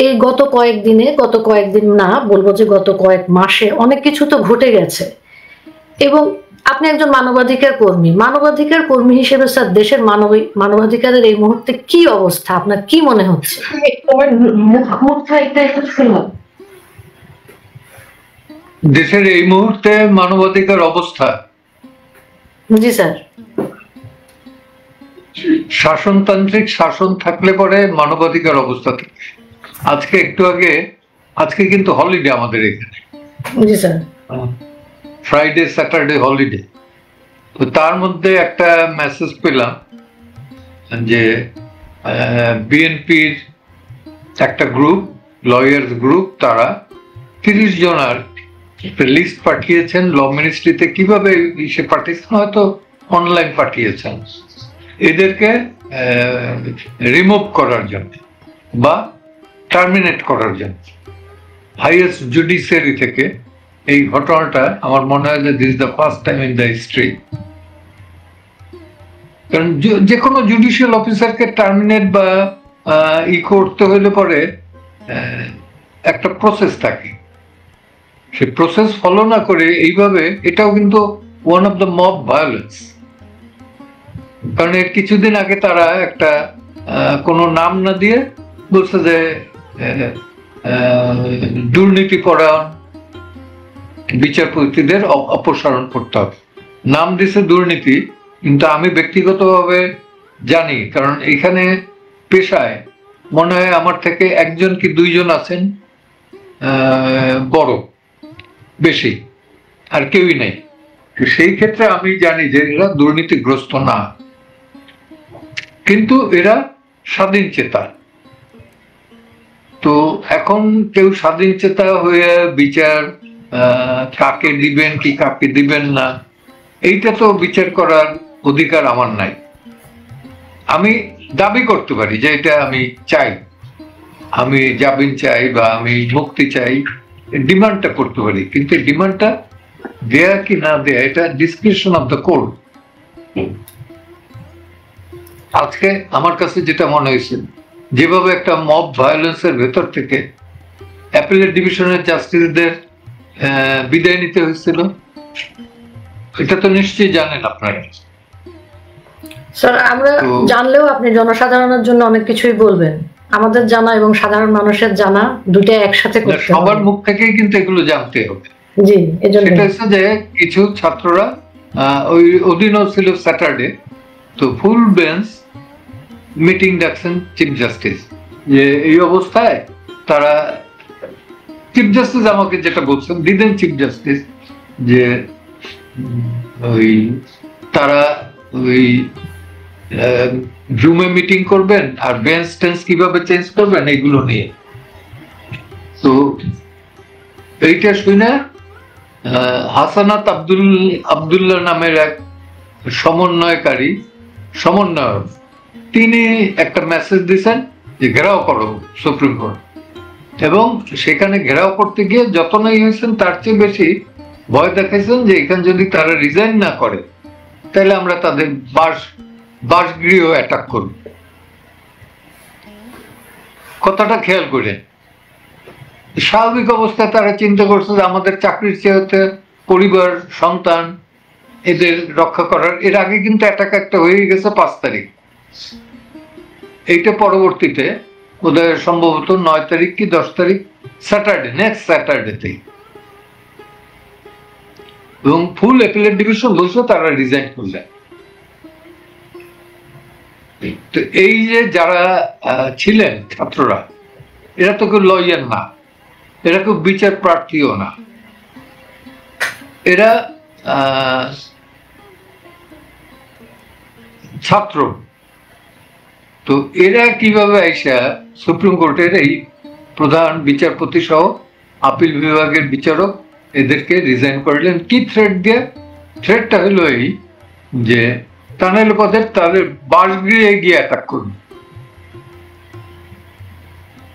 এই গত কয়েকদিন না বলবো যে গত কয়েক মাসে অনেক কিছু তো ঘটে গেছে, এবং আপনি একজন মানবাধিকার কর্মী হিসেবে স্যার দেশের মানবাধিকারের এই মুহূর্তে কি অবস্থা আপনার কি মনে হচ্ছে? দেশের এই মুহূর্তে মানবাধিকার অবস্থা, জি স্যার, শাসনতান্ত্রিক শাসন থাকলে পরে মানবাধিকার অবস্থা থাকে। আজকে কিন্তু হলিডে আমাদের এখানে, জি স্যার, ফ্রাইডে স্যাটারডে হলিডে। তো তার মধ্যে একটা মেসেজ পেলাম যে বিএনপির একটা গ্রুপ, লয়ার্স গ্রুপ, তারা 30 জনের লিস্ট পাঠিয়েছেন ল মিনিস্ট্রিতে। কিভাবে সে পাঠিয়েছেন, হয়তো অনলাইন পাঠিয়েছেন, এদেরকে রিমুভ করার জন্য বা টার্মিনেট করার জন্য হাইয়েস্ট জুডিশিয়ারি থেকে। এই ঘটনাটা আমার মনে হয় যে this the first time in the history. কারণ যে কোনো জুডিশিয়াল অফিসারকে টার্মিনেট বা করতে হলে পরে একটা প্রসেস থাকে, সে প্রসেস ফলো না করে এইভাবে, এটাও কিন্তু one of the mob violence. কারণ এর কিছুদিন আগে তারা একটা কোনো নাম না দিয়ে বলছে যে দুর্নীতি পরায়ণ বিচারপতিদের অপসারণ করতে হবে। নাম দিছে দুর্নীতি, কিন্তু আমি ব্যক্তিগতভাবে জানি, কারণ এখানে পেশায় মনে হয় আমার থেকে একজন কি দুইজন আছেন বড়, বেশি আর কেউই নেই। সেই ক্ষেত্রে আমি জানি যে এরা দুর্নীতিগ্রস্ত না, কিন্তু এরা স্বাধীন চেতা। তো এখন কেউ স্বাধীন চেতা হয়ে বিচার কাকে দিবেন কি কাকে দিবেন না, এইটা তো বিচার করার অধিকার আমার নাই। আমি দাবি করতে পারি যে এটা আমি চাই, আমি জামিন চাই বা আমি মুক্তি চাই, ডিমান্ডটা করতে পারি, কিন্তু ডিমান্ডটা দেয়া কি না দেয়া এটা ডিসক্রিপশন অফ দ্য কোর্ট। আজকে আমার কাছে যেটা মনে হয়েছে, যেভাবে একটা মব ভায়োলেন্সের ভেতর থেকে অ্যাপিলেট ডিভিশনের জাস্টিসদের বিদায় নিতে হয়েছিল, এটা তো নিশ্চয়ই জানেন আপনারা। স্যার আমরা জানলেও আপনি জনসাধারণের জন্য অনেক কিছুই বলবেন, আমাদের জানা এবং সাধারণ মানুষের জানা দুটো একসাথে করতে হবে। সবার মুখ থেকেই কিন্তু এগুলো জানতে হবে। জি, এজন্য সেটা হচ্ছে যে কিছু ছাত্ররা ওই অধীনও ছিল স্যাটারডে, তো ফুল বেঞ্চ মিটিং ডাকছেন চিফ জাস্টিস, যে এই অবস্থায় তারা, চিফ জাস্টিস আমাকে যেটা বলছেন দিদেন চিফ জাস্টিস, যে ওই তারা ওই জুমে মিটিং করবেন আর বেঞ্চ টেন্স কিভাবে চেঞ্জ করবেন এইগুলো নিয়ে। তো এইটা শুনে হাসানাত আব্দুল্লাহ নামের এক সমন্বয়ক, তিনি একটা মেসেজ দিয়েছেন যে ঘেরাও করো সুপ্রিম কোর্ট, এবং সেখানে ঘেরাও করতে গিয়ে যতনাই হয়েছেন তার চেয়ে বেশি ভয় দেখাইছেন যে এখানে যদি তারা রিজাইন না করে তাহলে আমরা তাদের বাসগৃহ অ্যাটাক করব। কথাটা খেয়াল করে, স্বাভাবিক অবস্থায় তারা চিন্তা করছে যে আমাদের চাকরির চেয়ে পরিবার সন্তান এদের রক্ষা করার। এর আগে কিন্তু অ্যাটাক একটা হয়ে গেছে 5 তারিখ, এইটা পরবর্তীতে ওদের সম্ভবত 9 তারিখ কি 10 তারিখ, স্যাটারডে, নেক্সট স্যাটারডেতেই, এবং ফুল অ্যাপিলেট ডিভিশন বলছে তারা রিজাইন করলেন। তো এই যে যারা ছিলেন ছাত্ররা, এরা তো কেউ লয়ার না, এরা কেউ বিচার প্রার্থীও না, এরা ছাত্র। তো এরা কিভাবে আইসা সুপ্রিম কোর্টের এই প্রধান বিচারপতি সহ আপিল বিভাগের বিচারক এদেরকে রিজাইন করলেন? কি থ্রেট দিয়ে? থ্রেটটা হলো এই যে তা নাহলে তাদের বাসগৃহে গিয়ে অ্যাটাক করবে।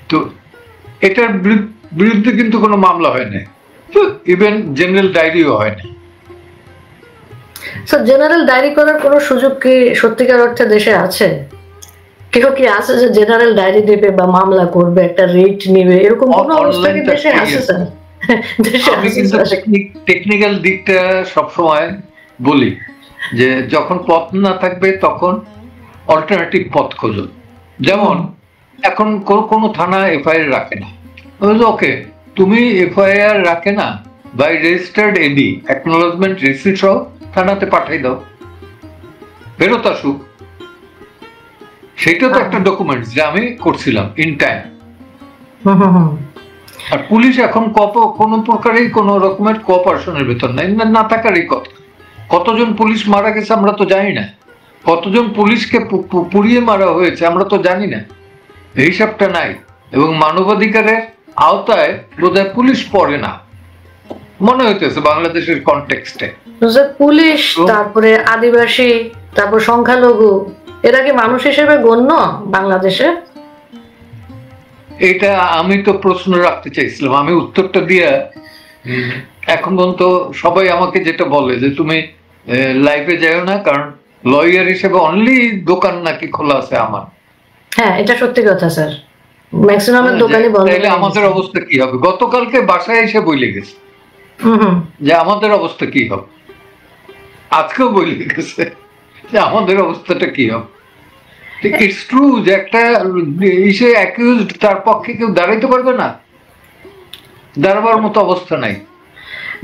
তো এটার বিরুদ্ধে কিন্তু কোনো মামলা হয় না, ইভেন জেনারেল ডায়েরিও হয় না। স্যার জেনারেল ডায়েরি করার কোনো সুযোগ কি সত্যিকার অর্থে দেশে আছে? কেউ কি আছে যে জেনারেল ডায়েরি দেবে বা মামলা করবে, একটা রেট নেবে, এরকম কোনো অবস্থা কি দেশে আছে স্যার? আমি কিন্তু টেকনিক্যাল দিকটা সবসময় বলি যে যখন পথ না থাকবে তখন অল্টারনেটিভ পথ খোঁজো। যেমন এখন কোনো থানা এফআইআর রাখে না, ওকে তুমি এফআইআর রাখে না, by registered AD acknowledgement receipt সহ থানাতে পাঠাই দাও, ফেরত আসুক। সেটা তো একটা ডকুমেন্ট যে আমি করছিলাম ইন টাইম। আর পুলিশ এখন কোনো প্রকারেই কোনো রকমের কোঅপারেশনের ভেতর নাই, না থাকারই কথা। কতজন পুলিশ মারা গেছে আমরা তো জানি না, কতজন পুলিশকে পুড়িয়ে মারা হয়েছে আমরা তো জানি না, এই হিসাবটা নাই। এবং মানবাধিকারের আওতায় বোধহয় পুলিশ পড়ে না মনে হইতেছে বাংলাদেশের কনটেক্সটে। পুলিশ, তারপরে আদিবাসী, তারপর সংখ্যালঘু, এরা কি মানুষ হিসেবে গণ্য বাংলাদেশে? এটা আমি তো প্রশ্ন রাখতে চাইছিলাম, আমি উত্তরটা দিয়ে এখন পর্যন্ত সবাই আমাকে যেটা বলে যে তুমি লাইভে যাও না, কারণ লয়ার হিসেবে অনলি দোকান নাকি খোলা আছে আমার। হ্যাঁ, এটা সত্যি কথা স্যার, ম্যাক্সিমামের দোকানই বন্ধ। তাহলে আমাদের অবস্থা কি হবে? গতকালকে বাসায় এসে বলে গেছে যে আমাদের অবস্থা কি হবে, আজকেও বলে গেছে যে আমাদের অবস্থাটা কি হবে। ইটস ট্রু যে একটা ইসে অ্যাকিউজড, তার পক্ষে কেউ দাঁড়াইতে পারবে না, দাঁড়াবার মতো অবস্থা নাই,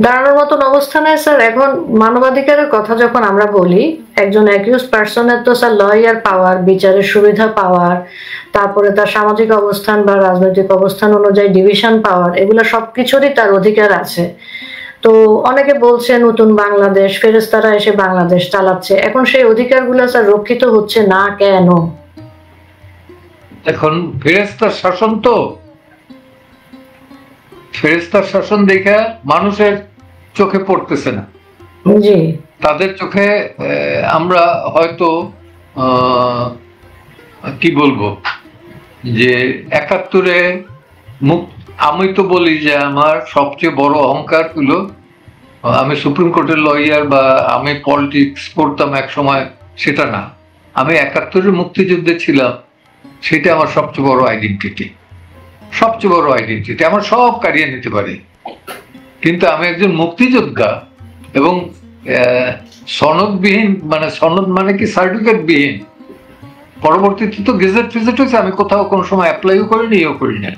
দাঁড়ানোর মতন অবস্থা নাই স্যার। এখন মানবাধিকারের কথা যখন আমরা বলি, একজন অ্যাকিউজ পার্সনের তো স্যার লয়ার পাওয়ার, বিচারের সুবিধা পাওয়ার, তারপরে তার সামাজিক অবস্থান বা রাজনৈতিক অবস্থান অনুযায়ী ডিভিশন পাওয়ার, এগুলো সবকিছুরই তার অধিকার আছে। তো অনেকে বলছে নতুন বাংলাদেশ, ফেরেশতারা এসে বাংলাদেশ চালাচ্ছে, এখন সেই অধিকারগুলো স্যার রক্ষিত হচ্ছে না কেন? এখন ফেরেশতার শাসন, তো ফেরেশতার শাসন দেখে মানুষের চোখে পড়তেছে না। জি, তাদের চোখে আমরা হয়তো কি বলবো যে ৭১-এ আমি তো বলি যে আমার সবচেয়ে বড় অহংকার হলো আমি সুপ্রিম কোর্টের লয়ার বা আমি পলিটিক্স করতাম এক সময়, সেটা না। আমি ৭১-এর মুক্তিযুদ্ধে ছিলাম, সেটা আমার সবচেয়ে বড় আইডেন্টিটি, সবচেয়ে বড় আইডেন্টিটি। আমার সব কারিয়ে নিতে পারে, কিন্তু আমি একজন মুক্তিযোদ্ধা এবং সনদবিহীন, মানে সনদ মানে কি সার্টিফিকেট বিহীন, পরবর্তীতে তো গেজেট ফেজেট হয়েছে, আমি কোথাও কোনো সময় অ্যাপ্লাইও করিনি, ইয়েও করি না।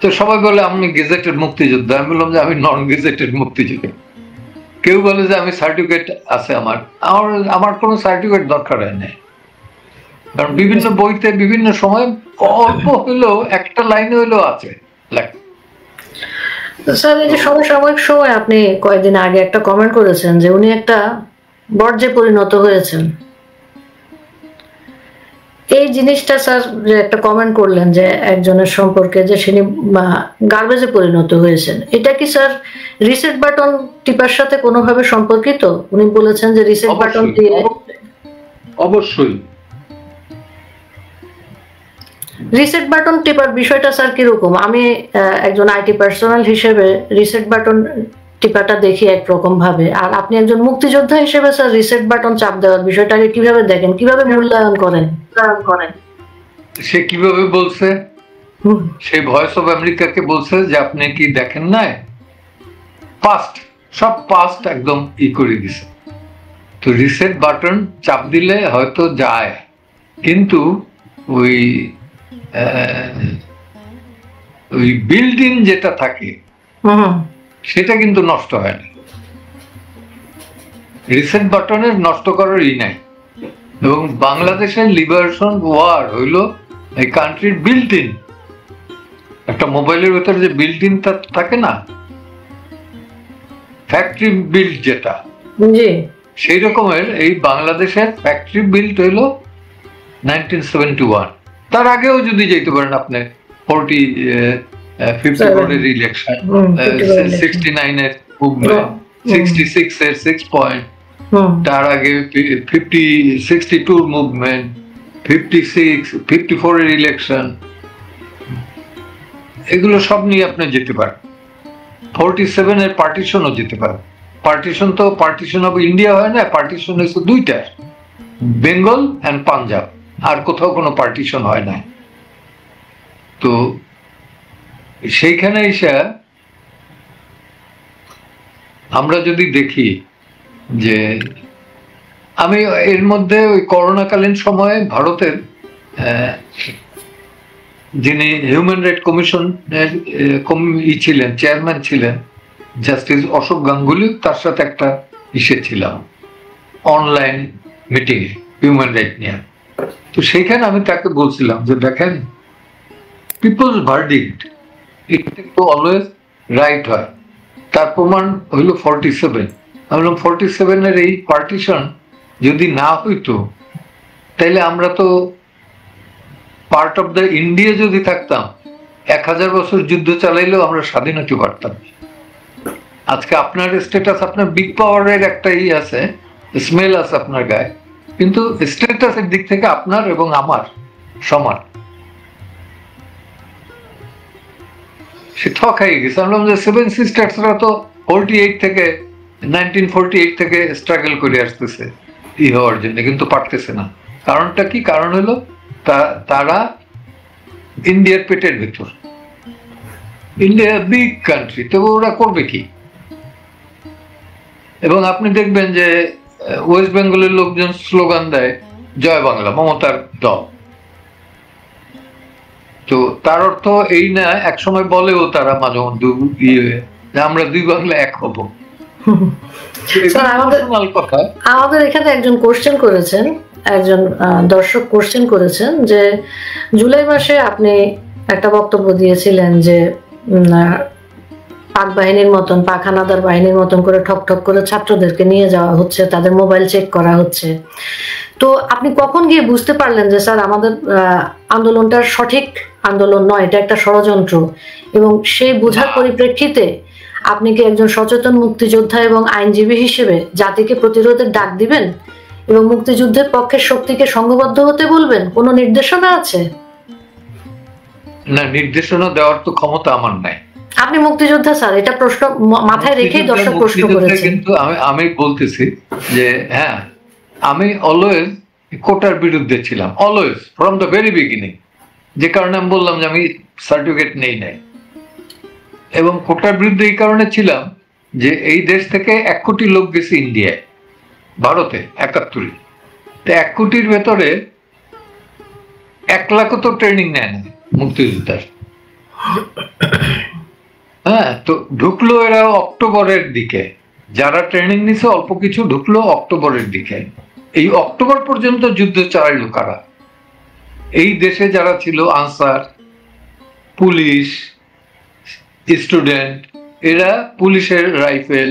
তো সবাই বলে আমি গেজেটেড মুক্তিযোদ্ধা, আমি বললাম যে আমি নন গেজেটেড মুক্তিযোদ্ধা। কেউ বলে যে আমি সার্টিফিকেট আছে আমার, আমার কোনো সার্টিফিকেট দরকার হয় না, কারণ বিভিন্ন বইতে বিভিন্ন সময় অল্প হইলেও একটা লাইনে হইলেও আছে লেখা। স্যার, এই যে সমসাময়িক সময় আপনি কয়েকদিন আগে একটা কমেন্ট করেছেন যে উনি একটা বর্জ্যে পরিণত হয়েছেন, এই জিনিসটা স্যার যে একটা কমেন্ট করলেন যে একজনের সম্পর্কে যে তিনি গার্বেজে পরিণত হয়েছেন, এটা কি স্যার রিসেট বাটন টিপার সাথে কোনোভাবে সম্পর্কিত? উনি বলেছেন যে রিসেট বাটন দিয়ে। অবশ্যই রিসেট বাটন টিপার বিষয়টা স্যার কিরকম? আমি একজন আইটি পার্সোনাল হিসেবে রিসেট বাটন টিপাটা দেখি একরকম ভাবে, আর আপনি একজন মুক্তিযোদ্ধা হিসেবে স্যার রিসেট বাটন চাপ দেওয়ার বিষয়টাকে কিভাবে দেখেন, কিভাবে মূল্যায়ন করেন? সে কিভাবে বলছে? সে ভয়েস অফ আমেরিকাকে বলছে যে আপনি কি দেখেন নাই, পাস্ট, সব পাস্ট একদম করে দিছে। তো রিসেট বাটন চাপ দিলে হয়তো যায়, কিন্তু ওই বিল্ড ইন যেটা থাকে সেটা কিন্তু নষ্ট হয় না। রিসেট বাটনের নষ্ট করার নাই। এবং বাংলাদেশের লিবারেশন ওয়ার হইল এই কান্ট্রির বিল্ট ইন। একটা মোবাইলের ভেতরে যে বিল্ট ইন থাকে না, ফ্যাক্টরি বিল্ড যেটা, সেই রকমের এই বাংলাদেশের ফ্যাক্টরি বিল্ড হইল 1971। তার আগেও যদি যেতে পারেন আপনি 54-এর ইলেকশন, 69-এর মুভমেন্ট, 66-এর 6 পয়েন্ট, তার আগে 62 মুভমেন্ট, 54-এর ইলেকশন, এগুলো সব নিয়ে আপনি যেতে পারেন। 47-এর পার্টিশনও যেতে পারেন। পার্টিশন তো পার্টিশন অফ ইন্ডিয়া হয় না, পার্টিশন হচ্ছে দুইটা, বেঙ্গল অ্যান্ড পাঞ্জাব। আর কোথাও কোনো পার্টিশন হয় না। তো সেইখানে এসে আমরা যদি দেখি যে আমি এর মধ্যে ওই করোনাকালীন সময়ে ভারতের যিনি হিউম্যান রাইট কমিশনের ছিলেন, চেয়ারম্যান ছিলেন জাস্টিস অশোক গাঙ্গুলি, তার সাথে একটা ছিলাম online meeting a human right নিয়ে। তো সেইখানে আমি তাকে বলছিলাম যে দেখেন, পিপলস ভার্ডিক্ট ইট কিন্তু অলওয়েজ রাইট হয়। তার প্রমাণ হইল 47। আমি বললাম 47-এর এই পার্টিশন যদি না হইতো তাইলে আমরা তো পার্ট অফ দ্য ইন্ডিয়া যদি থাকতাম 1000 বছর যুদ্ধ চালাইলেও আমরা স্বাধীন হতে পারতাম। আজকে আপনার স্ট্যাটাস, আপনার বিগ পাওয়ারের একটা আছে, স্মেল আছে আপনার গায়ে, কিন্তু স্ট্যাটাসের দিক থেকে আপনার এবং আমার সমান। সে ঠকাই গেছে। আমরা যে 7 সিস্টার্সরা তো 1948 থেকে স্ট্রাগল করে আসতেছে হওয়ার জন্য, কিন্তু পারতেছে না। কারণটা কি? কারণ হলো তারা ইন্ডিয়ার পেটের ভিতর, ইন্ডিয়া বিগ কান্ট্রি, তো ওরা করবে কি? এবং আপনি দেখবেন যে ওয়েস্ট বেঙ্গলের লোকজন স্লোগান দেয় জয় বাংলা, মমতার দল। তো তার অর্থ এই না, একসময় বলেও তারা মাঝে মধ্যে যে আমরা দুই বাংলা এক হব। আমাদের এখানে একজন কোশ্চেন করেছেন, একজন দর্শক কোশ্চেন করেছেন যে জুলাই মাসে আপনি একটা বক্তব্য দিয়েছিলেন যে পাক বাহিনীর মতন, পাক হানাদার বাহিনীর মতন করে ঠক ঠক করে ছাত্রদেরকে নিয়ে যাওয়া হচ্ছে, তাদের মোবাইল চেক করা হচ্ছে। তো আপনি কখন গিয়ে বুঝতে পারলেন যে স্যার আমাদের আন্দোলনটা সঠিক আন্দোলন নয়, এটা একটা ষড়যন্ত্র? এবং সেই বোঝার পরিপ্রেক্ষিতে আপনি কি একজন সচেতন মুক্তিযোদ্ধা এবং আইনজীবী হিসেবে জাতিকে প্রতিরোধের ডাক দিবেন এবং মুক্তিযুদ্ধের পক্ষের শক্তিকে সংঘবদ্ধ হতে বলবেন? কোনো নির্দেশনা আছে? না, নির্দেশনা দেওয়ার তো ক্ষমতা আমার নাই। আপনি মুক্তিযোদ্ধা স্যার, এটা প্রশ্ন মাথায় রেখেই দর্শক প্রশ্ন করেছেন। কিন্তু আমি বলতেছি যে হ্যাঁ, আমি অলওয়েজ কোটার বিরুদ্ধে ছিলাম, always from the very beginning. যে কারণে আমি বললাম যে আমি সার্টিফিকেট নেই নাই। এবং কোটার বিরুদ্ধে এই কারণে ছিলাম যে এই দেশ থেকে 1 কোটি লোক গেছে ইন্ডিয়ায়, ভারতে 71। তো 1 কোটির ভেতরে 1 লাখও তো ট্রেনিং নেয় না মুক্তিযোদ্ধার। হ্যাঁ, তো ঢুকলো এরা অক্টোবরের দিকে, যারা ট্রেনিং নিছে অল্প কিছু ঢুকলো অক্টোবরের দিকে। এই অক্টোবর পর্যন্ত যুদ্ধ চালাইলো কারা? এই দেশে যারা ছিল আনসার, পুলিশ, স্টুডেন্ট, এরা পুলিশের রাইফেল,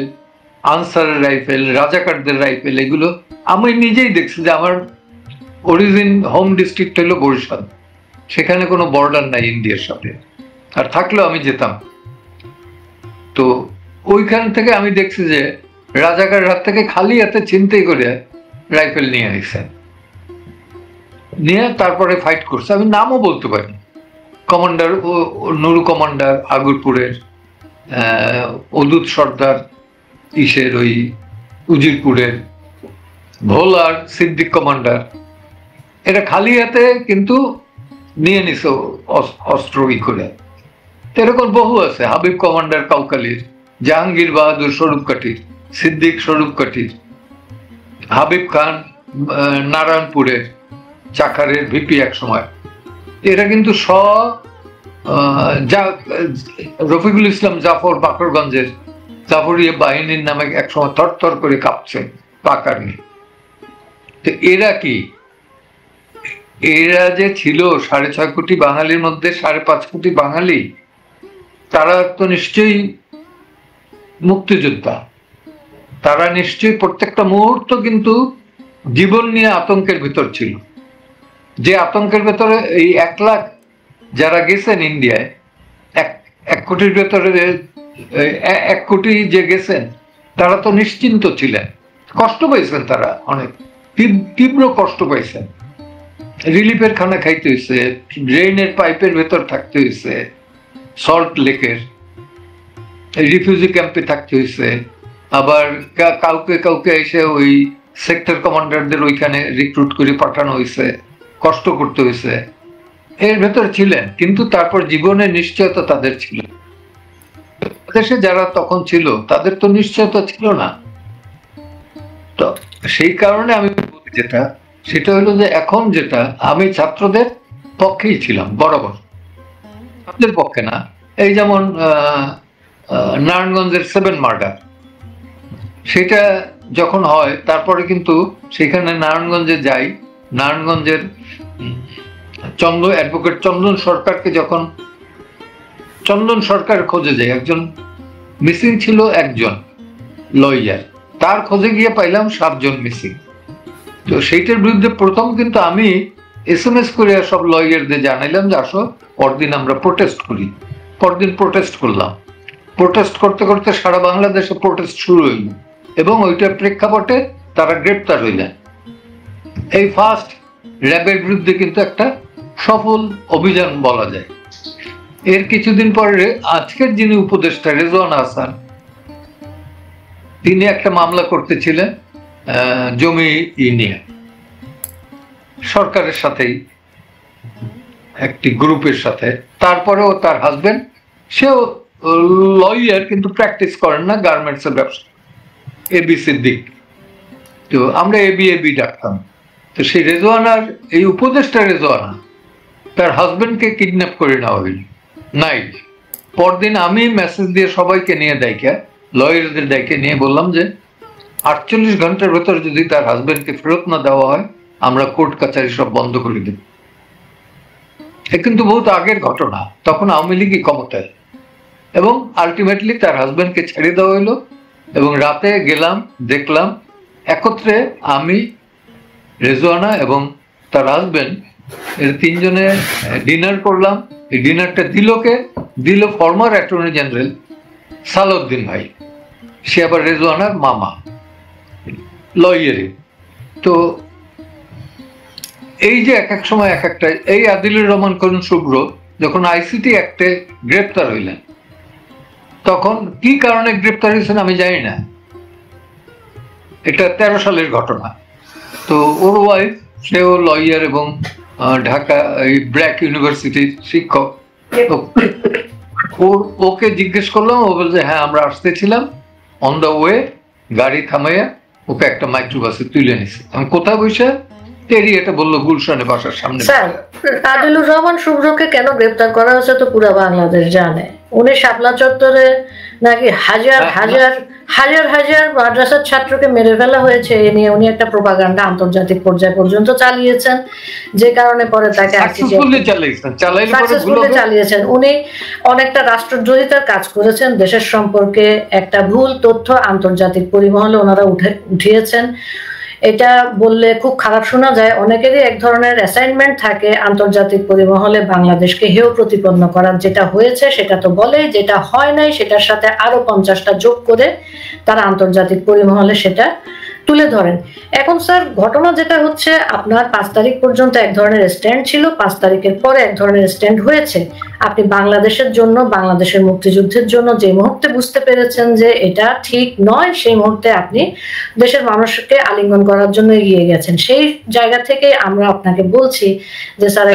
আনসারের রাইফেল, রাজাকারদের রাইফেল, এগুলো আমি নিজেই দেখছি যে আমার অরিজিন হোম ডিস্ট্রিক্ট হলো বরিশাল, সেখানে কোনো বর্ডার নাই ইন্ডিয়ার সাথে, আর থাকলেও আমি যেতাম। তো ওইখান থেকে আমি দেখছি যে রাজাকার রাত থেকে খালি হাতে ছিনতাই করে রাইফেল নিয়ে আসছে, নিয়ে তারপরে ফাইট করছে। আমি নামও বলতে পারি, কমান্ডার নুরু কমান্ডার আগরপুরের, অদূত সর্দার ওই উজিরপুরের, ভোলার সিদ্দিক কমান্ডার, এরা খালি হাতে কিন্তু নিয়ে নিছে অস্ত্র করে। এরকম বহু আছে, হাবিব কমান্ডার কাউকালির, জাহাঙ্গীর বাহাদুর স্বরূপকাঠির, সিদ্দিক স্বরূপকাঠির, হাবিব খান নারায়ণপুরের, চাকারের ভিপি এক সময়। এরা কিন্তু রফিকুল ইসলাম জাফর বাকরগঞ্জের জাফরিয়া বাহিনীর নামে একসময় থরথর করে কাঁপছে পাকার নিয়ে। তো এরা কি, এরা যে ছিল 6.5 কোটি বাঙালির মধ্যে 5.5 কোটি বাঙালি, তারা তো নিশ্চয়ই মুক্তিযোদ্ধা। তারা নিশ্চয়ই প্রত্যেকটা মুহূর্ত কিন্তু জীবন নিয়ে আতঙ্কের ভিতর ছিল। যে আতঙ্কের ভেতরে এই 1 লাখ যারা গেছেন ইন্ডিয়ায়, 1 কোটির ভেতরে 1 কোটি যে গেছেন, তারা তো নিশ্চিন্ত ছিলেন। কষ্ট পাইছেন, তারা অনেক তীব্র কষ্ট পাইছেন। রিলিফের খানা খাইতে হয়েছে, ড্রেনের পাইপের ভেতর থাকতে হয়েছে, সল্ট লেকের রিফিউজি ক্যাম্পে থাকতে হয়েছে। আবার কাউকে কাউকে এসে ওই সেক্টর কমান্ডারদের ওইখানে রিক্রুট করে পাঠানো হয়েছে, কষ্ট করতে হয়েছে, এর ভেতরে ছিলেন, কিন্তু তারপর জীবনের নিশ্চয়তা তাদের ছিল। দেশে যারা তখন ছিল তাদের তো নিশ্চয়তা ছিল না। তো সেই কারণে আমি যেটা সেটা হলো যে এখন যেটা আমি ছাত্রদের পক্ষেই ছিলাম বরাবর, ছাত্রদের পক্ষে না। এই যেমন নারায়ণগঞ্জের 7 মার্ডার, সেটা যখন হয় তারপরে কিন্তু সেখানে নারায়ণগঞ্জে যাই, নারায়ণগঞ্জের অ্যাডভোকেট চন্দন সরকারকে যখন চন্দন সরকার খোঁজে যায়, একজন মিসিং ছিল, একজন লয়ার, তার খোঁজে গিয়ে পাইলাম 7 জন মিসিং। তো সেইটার বিরুদ্ধে প্রথম কিন্তু আমি SMS করে সব লয়ারদের জানাইলাম যে আসো পরদিন আমরা প্রোটেস্ট করি। পরদিন প্রোটেস্ট করলাম, প্রোটেস্ট করতে করতে সারা বাংলাদেশে প্রোটেস্ট শুরু হইল এবং ওইটার প্রেক্ষাপটে তারা গ্রেপ্তার হইলেন। এই ফার্স্ট র্যাবের বিরুদ্ধে কিন্তু একটা সফল অভিযান বলা যায়। এর কিছুদিন পরে আজকের যিনি উপদেষ্টা রেজওয়ান হাসান, তিনি একটা মামলা করতেছিলেন জমি নিয়ে, সরকারের সাথেই একটি গ্রুপের সাথে। তারপরেও তার হাজবেন্ড, সেও লয়ার কিন্তু প্র্যাকটিস করেন না, গার্মেন্টসের ব্যবসা, এবিসির দিক, তো আমরা এবি ডাকতাম। তো সেই রেজওয়ানার, এই উপদেষ্টা রেজওয়ানা, তার হাজবেন্ডকে কিডন্যাপ করে নেওয়া হইল নাইট। পরদিন আমি মেসেজ দিয়ে সবাইকে নিয়ে লয়ারদের নিয়ে বললাম যে 48 ঘন্টার ভেতর যদি তার হাজবেন্ডকে ফেরত না দেওয়া হয় আমরা কোর্ট কাছারি সব বন্ধ করে দেব। এ কিন্তু বহুত আগের ঘটনা, তখন আওয়ামী লীগই ক্ষমতায়, এবং আলটিমেটলি তার হাজবেন্ডকে ছেড়ে দেওয়া হইলো। এবং রাতে গেলাম, দেখলাম একত্রে আমি, রেজওয়ানা এবং তার হাজবেন্ড, এর 3 জনে ডিনার করলাম। এই ডিনারটা দিল ফর্মার অ্যাটর্নি জেনারেল সালাউদ্দিন ভাই, সে আবার রেজওয়ানার মামা, লয়ারে। তো এই যে এক এক সময় এক একটা, এই আদিলুর রহমান করুন শুভ্র যখন ICT অ্যাক্টে গ্রেপ্তার হইলেন, তখন কি কারণে গ্রেপ্তার হয়েছেন আমি জানি না, এটা 13 সালের ঘটনা। তো ওর ওয়াইফ, সেও লয়ার এবং ঢাকা ব্র্যাক ইউনিভার্সিটির শিক্ষক, ওকে জিজ্ঞেস করলাম, ও বলছে হ্যাঁ আমরা আসতেছিলাম, অন দ্য ওয়ে গাড়ি থামাইয়া ওকে একটা মাইক্রোবাসে তুলে নিছে। আমি কোথায় বসে এটা বললো গুলশানে বাসার সামনে। স্যার, আদিলুর রহমান শুভ্রকে কেন গ্রেপ্তার করা হয়েছে তো পুরো বাংলাদেশ জানে। উনি শাপলা চত্বরে নাকি হাজার মাদ্রাসার ছাত্রকে মেরে ফেলা হয়েছে, এ নিয়ে উনি একটা প্রোপাগান্ডা আন্তর্জাতিক পর্যায় পর্যন্ত চালিয়েছেন, যে কারণে পরে তাকে চালিয়েছেন। উনি অনেকটা রাষ্ট্রদ্রোহিতার কাজ করেছেন, দেশের সম্পর্কে একটা ভুল তথ্য আন্তর্জাতিক পরিমহলে ওনারা উঠিয়েছেন। এটা বললে খুব খারাপ শোনা যায়, অনেকেরই এক ধরনের অ্যাসাইনমেন্ট থাকে আন্তর্জাতিক পরিমহলে বাংলাদেশকে হেয় প্রতিপন্ন করার। যেটা হয়েছে সেটা তো বলে, যেটা হয় নাই সেটার সাথে আরো 50টা যোগ করে তারা আন্তর্জাতিক পরিমহলে সেটা তুলে ধরেন। এখন স্যার ঘটনা যেটা হচ্ছে, আপনার 5 তারিখ পর্যন্ত এক ধরনের স্ট্যান্ড ছিল, 5 তারিখের পরে এক ধরনের স্ট্যান্ড হয়েছে। আপনি বাংলাদেশের জন্য, বাংলাদেশের মুক্তিযুদ্ধের জন্য যে মুহূর্তে বুঝতে পেরেছেন যে এটা ঠিক নয়, সেই মুহূর্তে আপনি দেশের মানুষকে আলিঙ্গন করার জন্য এগিয়ে গেছেন। সেই জায়গা থেকে আমরা আপনাকে বলছি যে স্যার,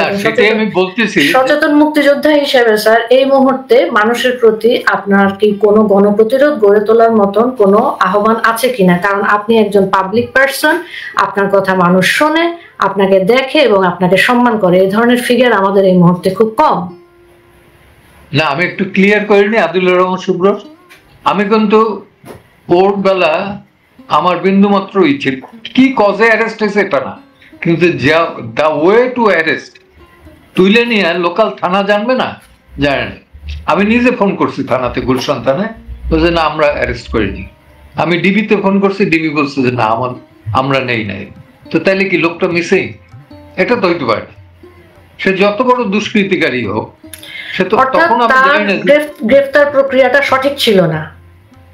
সচেতন মুক্তিযোদ্ধা হিসেবে স্যার এই মুহূর্তে মানুষের প্রতি আপনার কি কোনো গণপ্রতিরোধ গড়ে তোলার মতন কোনো আহ্বান আছে কিনা? কারণ আপনি একজন পাবলিক পারসন, আপনার কথা মানুষ শোনে, আপনাকে দেখে এবং আপনাকে সম্মান করে। এই ধরনের ফিগার আমাদের এই মুহূর্তে খুব কম। না, আমি একটু ক্লিয়ার করিনি আদিলুর রহমান শুভ্র, আমি কিন্তু ওর বেলা আমার বিন্দু মাত্র ইচ্ছে কি কজে অ্যারেস্ট হয়েছে এটা না, কিন্তু দ্য ওয়ে টু অ্যারেস্ট, তুলে নিয়ে লোকাল থানা জানবে না, জানে না। আমি নিজে ফোন করছি থানাতে, গুলশান থানায়, বলছে না আমরা অ্যারেস্ট করিনি। আমি ডিবিতে ফোন করছি, ডিবি বলছে যে না আমরা নেই নাই। তো তাইলে কি লোকটা মিসিং? এটা তো হইতে পারে না, সে যত বড় দুষ্কৃতিকারী হোক, সে তো তখন আমি জানি না গ্রেফতার প্রক্রিয়াটা সঠিক ছিল না।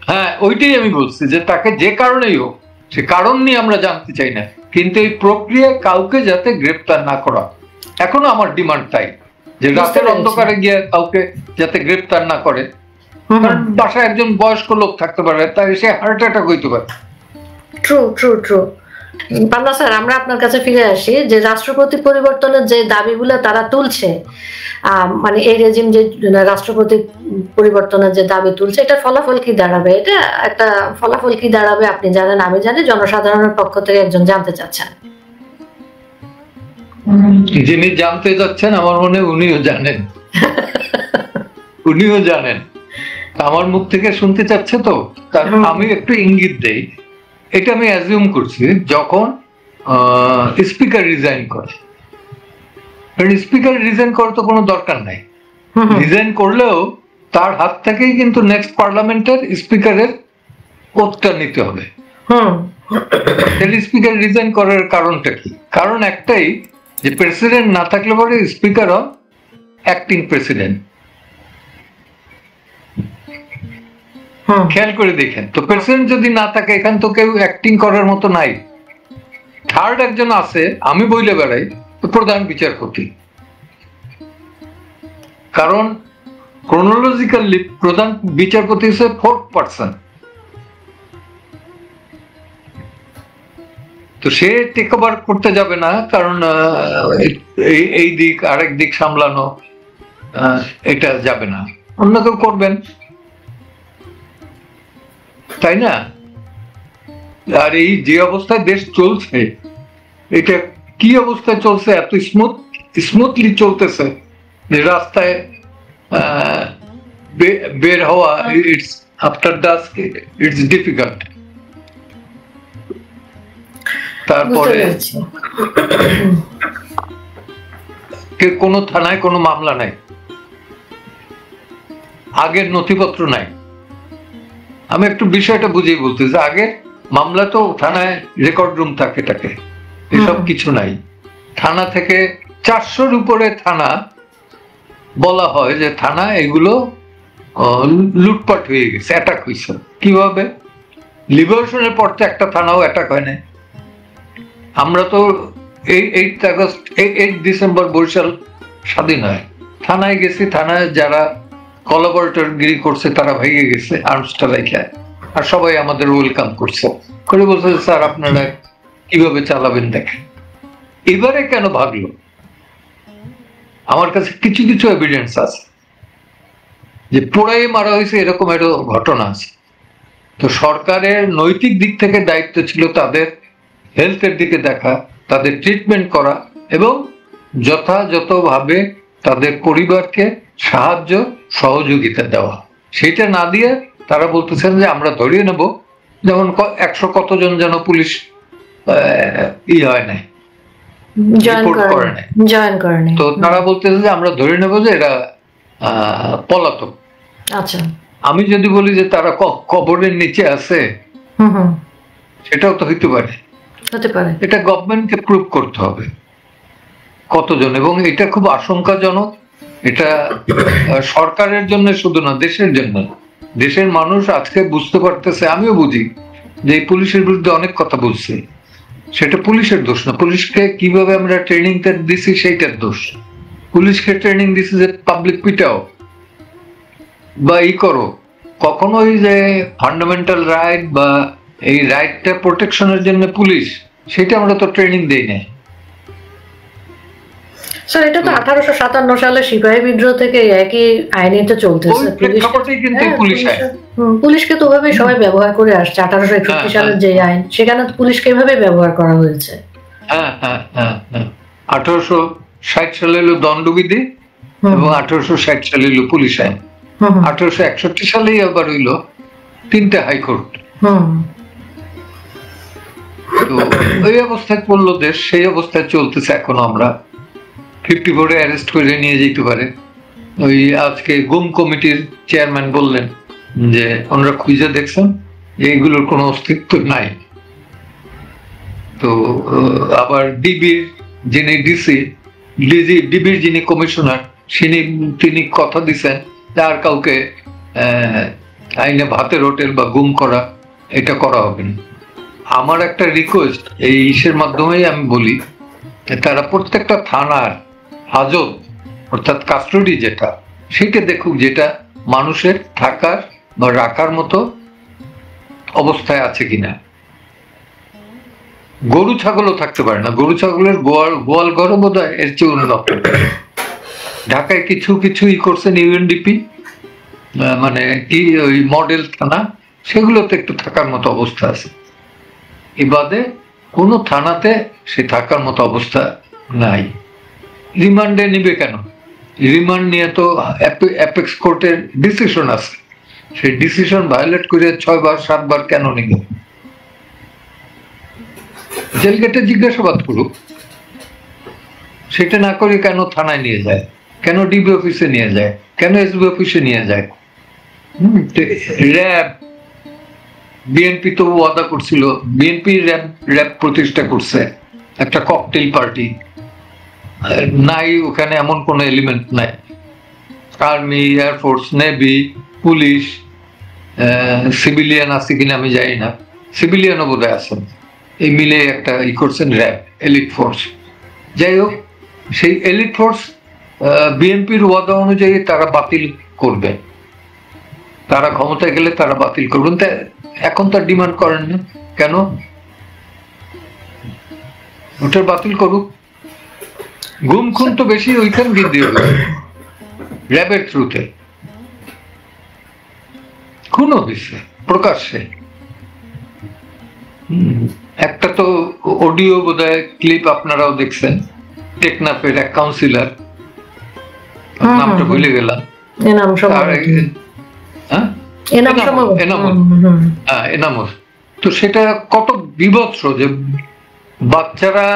হ্যাঁ, ওইটাই আমি বলছি যে তাকে যে কারণেই হোক, সে কারণ নিয়ে আমরা জানতে চাই না, কিন্তু এই প্রক্রিয়ায় কাউকে যাতে গ্রেফতার না করা, এখনো আমার ডিমান্ড তাই, যে রাতের অন্ধকারে গিয়ে কাউকে যাতে গ্রেফতার না করে। কারণ বাসায় একজন বয়স্ক লোক থাকতে পারে, তাই সে হার্ট অ্যাটাক হইতে পারে। True true true. Panna sir, আমরা আপনার কাছে ফিরে আসি যে রাষ্ট্রপতি পরিবর্তনের যে দাবিগুলো তারা তুলছে, মানে এই রেজিম যে রাষ্ট্রপতি পরিবর্তনের যে দাবি তুলছে, এটা ফলাফল কি দাঁড়াবে? এটা একটা ফলাফল কি দাঁড়াবে আপনি জানেন, আমি জানি, জনসাধারণের পক্ষ থেকে একজন জানতে চাচ্ছেন। যিনি জানতে যাচ্ছেন আমার মনে উনিও জানেন, উনিও জানেন, আমার মুখ থেকে শুনতে চাচ্ছে তো। আমি একটু ইঙ্গিত দেই, এটা আমি অ্যাজিউম করছি যখন স্পিকার রিজাইন করে। স্পিকার রিজাইন করার তো কোনো দরকার নাই, রিজাইন করলেও তার হাত থেকেই কিন্তু নেক্সট পার্লামেন্টের স্পিকারের পদটা নিতে হবে। স্পিকার রিজাইন করার কারণটা কি? কারণ একটাই, যে প্রেসিডেন্ট না থাকলে পরে স্পিকার হন অ্যাক্টিং প্রেসিডেন্ট। খেয়াল করে দেখেন তো, প্রেসিডেন্ট যদি না থাকে এখান তো কেউ অ্যাক্টিং করার মতো নাই। থার্ড একজন আছে, আমি বইলে বেড়াই, প্রধান বিচারপতি। কারণ ক্রোনোলজিক্যালি প্রধান বিচারপতি হচ্ছে ফোর্থ পার্সন, তো সে টেক ওভার করতে যাবে না, কারণ এই দিক আরেক দিক সামলানো এটা যাবে না, অন্য কেউ করবেন, তাই না? আর এই যে অবস্থায় দেশ চলছে, এটা কি অবস্থায় চলছে, এত স্মুথলি চলতেছে যে রাস্তায় বের হওয়া it's after dusk it's difficult. তারপরে কোনো থানায় কোনো মামলা নাই, আগের নথিপত্র নাই। আমি একটু বিষয়টা বুঝিয়ে বলতেছি, আগে মামলা তো থানায় রেকর্ড রুম থাকে, এসব কিছু নাই। থানা থেকে 400-র উপরে থানা বলা হয় যে থানা এগুলো লুটপাট হয়ে গেছে, অ্যাটাক হয়েছে। কিভাবে? লিবারেশনের পর তো একটা থানাও অ্যাটাক হয় না। আমরা তো 8 ডিসেম্বর বরিশাল স্বাধীন হয়, থানায় গেছি, থানায় যারা কোলাবরেটর গিরি করছে তারা ভেঙে গেছে আর্মসটা রেখে, আর সবাই আমাদের ওয়েলকাম করছে, করে বলছে স্যার আপনারা কিভাবে চালাবেন দেখেন। এবারে কেন ভাগলো? আমার কাছে কিছু কিছু এভিডেন্স আছে যে পোড়াই মারা হয়েছে, এরকম একটা ঘটনা আছে। তো সরকারের নৈতিক দিক থেকে দায়িত্ব ছিল তাদের হেলথের দিকে দেখা, তাদের ট্রিটমেন্ট করা এবং যথাযথভাবে তাদের পরিবারকে সাহায্য সহযোগিতা দেওয়া। সেটা না দিয়ে তারা বলতেছেন যে আমরা ধরিয়ে নেব, যেমন 100 কতজন যেন পুলিশ হয় নাই, তো তারা বলতেছে যে আমরা ধরে নেব যে এরা পলাতক। আচ্ছা, আমি যদি বলি যে তারা কবরের নিচে আছে, সেটাও তো হইতে পারে, এটা গভর্নমেন্টকে প্রুভ করতে হবে কতজন। এবং এটা খুব আশঙ্কাজনক, এটা সরকারের জন্য শুধু না, দেশের জন্য। দেশের মানুষ আজকে বুঝতে পারতেছে, আমিও বুঝি, যে পুলিশের বিরুদ্ধে অনেক কথা বলছে, সেটা পুলিশের দোষ না। পুলিশকে কিভাবে আমরা ট্রেনিং দিছি সেইটার দোষ। পুলিশকে ট্রেনিং দিছি যে পাবলিক পিটাও বা করো, কখনোই যে ফান্ডামেন্টাল রাইট বা এই রাইটটা প্রোটেকশনের জন্য পুলিশ, সেটা আমরা তো ট্রেনিং দেই না। স্যার, এটা তো 1857 সালে সিপাহী বিদ্রোহ থেকে একই আইনে তো চলতেছে। পুলিশকে তো ওভাবে সবাই ব্যবহার করে আসছে। 1861 সালের যে আইন, সেখানে পুলিশকে এভাবে ব্যবহার করা হয়েছে। 1860 সালে হলো দণ্ডবিধি এবং 1860 সালে হলো পুলিশ আইন। 1861 সালেই আবার হইলো 3টে হাইকোর্ট। তো ওই অবস্থায় পড়লো দেশ, সেই অবস্থায় চলতেছে এখনো। আমরা 54-এ অ্যারেস্ট করে নিয়ে যেতে পারে। ওই আজকে গুম কমিটির চেয়ারম্যান বললেন যে ওনারা খুঁজে দেখছেন যে এইগুলোর কোনো অস্তিত্ব নাই। তো আবার ডিবির যিনি ডিবির যিনি কমিশনার, তিনি কথা দিচ্ছেন যে আর কাউকে আইনে ভাতের হোটেল বা গুম করা এটা করা হবে না। আমার একটা রিকোয়েস্ট এই ইসের মাধ্যমেই আমি বলি, তারা প্রত্যেকটা থানার হাজত অর্থাৎ কাস্টডি যেটা, সেটা দেখুক যেটা মানুষের থাকার বা রাখার মতো অবস্থায় আছে কিনা। গরু ছাগলও থাকতে পারে না, গরু ছাগলের গোয়াল ঘরও বোধ হয় এর চেয়ে উন্নত। ঢাকায় কিছু কিছু করছেন ইউএনডিপি, মানে কি ওই মডেল থানা, সেগুলোতে একটু থাকার মতো অবস্থা আছে। এই বাদে কোনো থানাতে সে থাকার মতো অবস্থা নাই। রিমান্ডে নিবে কেন? রিমান্ড নিয়ে তো অ্যাপেক্স কোর্টের ডিসিশন আছে, সেই ডিসিশন ভায়োলেট করে 6 বার 7 বার কেন নিবে? জেল গেটে জিজ্ঞাসাবাদ করুক, সেটা না করে কেন থানায় নিয়ে যায়, কেন ডিবি অফিসে নিয়ে যায়, কেন এসবি অফিসে নিয়ে যায়? র্যাব, বিএনপি তো ওয়াদা করছিল, বিএনপি র্যাব প্রতিষ্ঠা করছে, একটা ককটেল পার্টি নাই, ওখানে এমন কোন এলিমেন্ট নাই। Army, air force, navy, police, civilian আছে কিনা আমি জানি না, সিভিলিয়ানও বোধহয় আছেন, এই মিলে একটা করছেন র্যাব, এলিট ফোর্স। যাই হোক, সেই এলিট ফোর্স বিএনপির ওয়াদা অনুযায়ী তারা বাতিল করবে, তারা ক্ষমতায় গেলে তারা বাতিল করবেন। এখন তার ডিমান্ড করেন না কেন? ওটার বাতিল করুক। গুম খুন তো বেশি ওইখান দিয়ে র্যাবের থ্রুতে খুন হয়েছে প্রকাশ্যে। একটা তো অডিও বোধহয় ক্লিপ আপনারাও দেখছেন, টেকনাফের এক কাউন্সিলর, নামটা ভুলে গেলাম, এনামুস। তো সেটা কত বিভৎস যে বাচ্চারা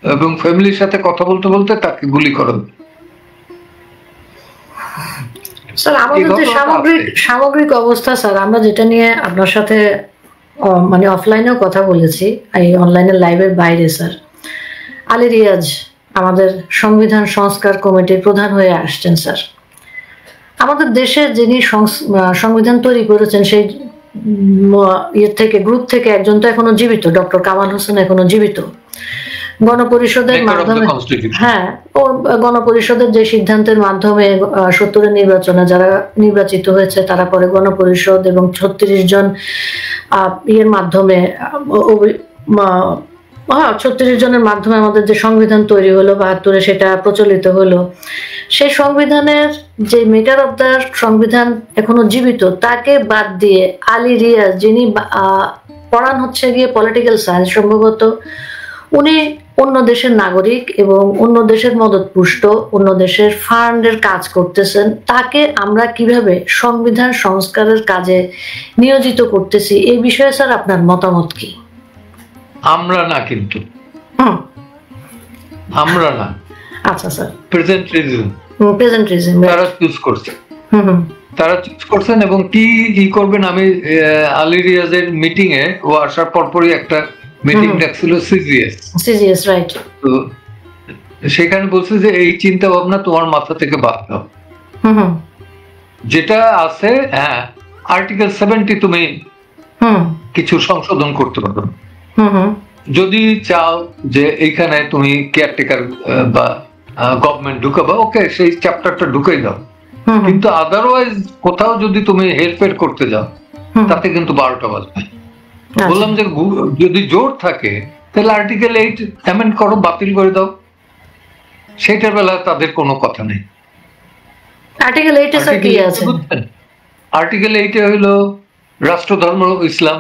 এবং ফ্যামিলির সাথে কথা বলতে বলতে তাকে গুলি করে। স্যার আমাদের যে সামগ্রিক অবস্থা, স্যার আমরা যেটা নিয়ে আপনার সাথে মানে অফলাইনেও কথা বলেছি, এই অনলাইনের লাইভের বাইরে, স্যার আলী রিয়াজ আমাদের সংবিধান সংস্কার কমিটির প্রধান হয়ে আসছেন। স্যার আমাদের দেশের যিনি সংবিধান তৈরি করেছেন, সেই ইয়ে থেকে গ্রুপ থেকে একজন তো এখনো জীবিত, ডক্টর কামাল হোসেন এখনো জীবিত। গণপরিষদের মাধ্যমে, হ্যাঁ, ও গণপরিষদের যে সিদ্ধান্তের মাধ্যমে 70-এর নির্বাচনে যারা নির্বাচিত হয়েছে তারা পরে গণপরিষদ এবং 36 জন ইয়ের মাধ্যমে 36 জনের মাধ্যমে আমাদের যে সংবিধান তৈরি হলো 72-এ, সেটা প্রচলিত হলো। সেই সংবিধানের যে মেকার অফ দ্য সংবিধান এখনো জীবিত, তাকে বাদ দিয়ে আলী রিয়াজ, যিনি পড়ান হচ্ছে গিয়ে পলিটিক্যাল সায়েন্স সম্ভবত, উনি অন্য দেশের নাগরিক এবং অন্য দেশের মদতপুষ্ট, অন্য দেশের ফান্ডের কাজ করতেছেন। তাকে আমরা কিভাবে সংবিধান সংস্কারের কাজে নিয়োজিত করতেছি, এই বিষয়ে স্যার আপনার মতামত কি? আমরা না, কিন্তু আমরা না, আচ্ছা স্যার, প্রেজেন্ট রিজন তারা চুজ করছে, তারা চুজ করছেন। এবং কি করবেন, আমি আলী রিয়াজের মিটিং এ ও আসার পরপরই একটা মিটিং ডাকছিল সিজিএস, রাইট। তো সেখানে বলছে যে এই চিন্তা ভাবনা তোমার মাথা থেকে বাদ দাও, যেটা আছে, হ্যাঁ, আর্টিকেল 70 তুমি কিছু সংশোধন করতে পারো যদি চাও, যে এইখানে তুমি কেয়ারটেকার বা গভর্নমেন্ট ঢুকাবা, ওকে, সেই চ্যাপ্টারটা ঢুকাই দাও। কিন্তু আদারওয়াইজ কোথাও যদি তুমি হেল্পের করতে যাও, তাতে কিন্তু 12টা বাজবে। বললাম যে যদি জোর থাকে তাহলে আর্টিকেল 8 অ্যামেন্ড করো, বাতিল করে দাও, সেটার বেলা তাদের কোনো কথা নেই। আর্টিকেল 8 এ স্যার কি আছে? আর্টিকেল 8 এ হলো রাষ্ট্রধর্ম ইসলাম।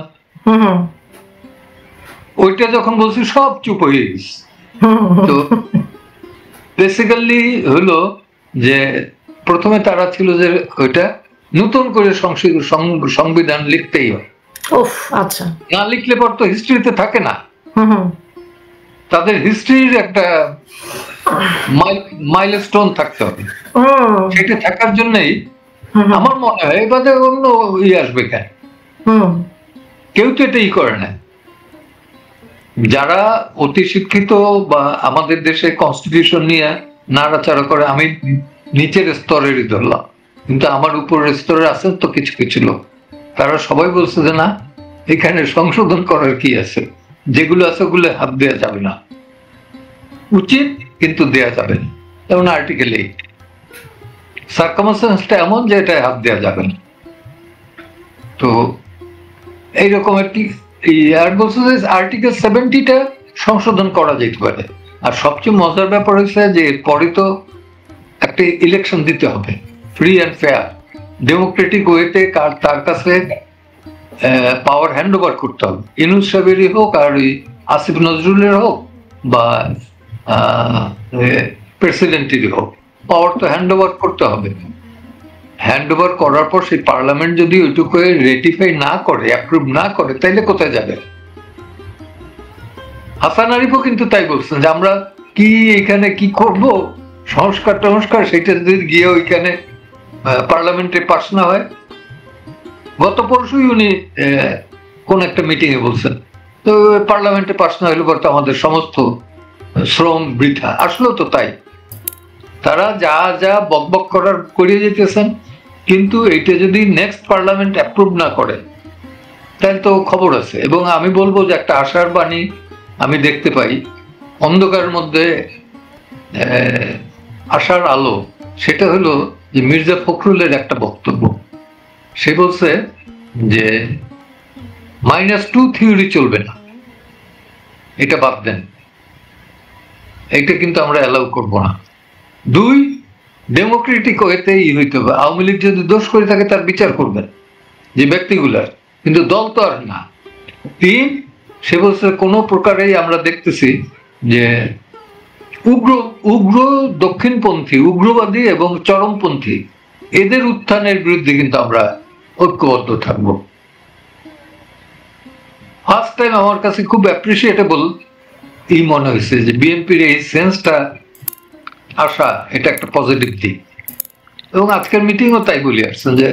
ওইটা যখন বলছি সব চুপ হয়ে গেছে। তো বেসিক্যালি হলো যে প্রথমে তারা ছিল যে ওইটা নতুন করে সংবিধান লিখতেই হয়, আচ্ছা, না লিখলে পর তো হিস্ট্রিতে থাকে না। তাদের হিস্ট্রির একটা মাইলস্টোন থাকতে হবে, সেটা থাকার জন্যই আমার মনে হয় এবারে অন্য আসবে কেন, কেউ তো এটাই করে না। যারা অতি শিক্ষিত বা আমাদের দেশে কনস্টিটিউশন নিয়ে নাড়াচাড়া করে, আমি নিচের স্তরেরই ধরলাম, কিন্তু আমার উপরের স্তরে আছেন তো কিছু কিছু লোক, তারা সবাই বলছে যে না, এখানে সংশোধন করার কি আছে, যেগুলো আছে ওগুলো হাত দেওয়া যাবে না, উচিত কিন্তু দেয়া যাবে না। যেমন আর্টিকেল 8, সার্কামস্ট্যান্সটা এমন যে এটা হাত দেওয়া যাবে না। তো এইরকম আর কি আর বলছে যে আর্টিকেল 70টা সংশোধন করা যেতে পারে। আর সবচেয়ে মজার ব্যাপার হচ্ছে যে পরে তো একটা ইলেকশন দিতে হবে, ফ্রি অ্যান্ড ফেয়ার, ডেমোক্রেটিক ওয়েতে তার কাছে পাওয়ার হ্যান্ড ওভার করতে হবে। ইউনূস সাহেবেরই হোক আর ওই আসিফ নজরুলের হোক বা প্রেসিডেন্টেরই হোক, পাওয়ার তো হ্যান্ড ওভার করতে হবে। হ্যান্ড ওভার করার পর সেই পার্লামেন্ট যদি ওইটুকু রেটিফাই না করে, অ্যাপ্রুভ না করে, তাইলে কোথায় যাবে? হাসান আরিফও কিন্তু তাই বলছেন যে আমরা কি এখানে কি করব, সংস্কার সেটা যদি গিয়ে ওইখানে পার্লামেন্টে পাস না হয়। গত পরশুই উনি কোন একটা মিটিং এ বলছেন, তো পার্লামেন্টে পাস না হলে পরে তো আমাদের সমস্ত শ্রম বৃথা। আসলেও তো তাই, তারা যা যা বকবক করার করিয়ে যেতেছেন, কিন্তু এইটা যদি নেক্সট পার্লামেন্ট অ্যাপ্রুভ না করে তাহলে তো খবর আছে। এবং আমি বলবো যে একটা আশার বাণী আমি দেখতে পাই, অন্ধকারের মধ্যে আশার আলো। সেটা হলো যে মির্জা ফখরুলের একটা বক্তব্য, সে বলছে যে -2 থিওরি চলবে না, এটা বাদ দেন, এটা কিন্তু আমরা অ্যালাউ করব না। 2, ডেমোক্রেটিক ওয়েতেই হইতে হবে। আওয়ামী লীগ যদি দোষ করে থাকে তার বিচার করবেন, যে ব্যক্তিগুলার, কিন্তু দল তো আর না। 3, সে বলছে কোনো প্রকারেই আমরা দেখতেছি যে উগ্র দক্ষিণপন্থী, উগ্রবাদী এবং চরমপন্থী এদের উত্থানের বিরুদ্ধে কিন্তু আমরা ঐক্যবদ্ধ থাকবো। ফার্স্ট টাইম আমার কাছে খুব অ্যাপ্রিসিয়েটেবল এই মনে হয়েছে যে বিএনপির এই সেন্সটা আসা, এটা একটা পজিটিভ দিক। এবং আজকের মিটিংও তাই বলে আসছেন যে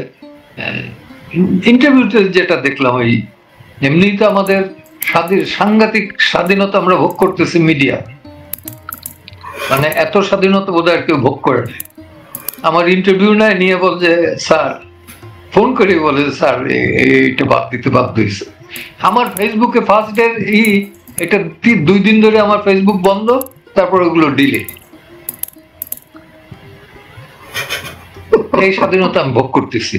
ইন্টারভিউতে যেটা দেখলাম, ওই এমনি তো আমাদের সাংঘাতিক স্বাধীনতা আমরা ভোগ করতেছি, মিডিয়া মানে এত স্বাধীনতা বোধহয় আর কেউ ভোগ করে না। আমার ইন্টারভিউ নেয়, নিয়ে বল যে স্যার, ফোন করে বলে স্যার এইটা বাদ দিতে বাধ্য হয়েছে। আমার ফেসবুকে ফার্স্ট ডে এটা 2 দিন ধরে আমার ফেসবুক বন্ধ, তারপর ওগুলো ডিলিট। এই স্বাধীনতা আমি ভোগ করতেছি,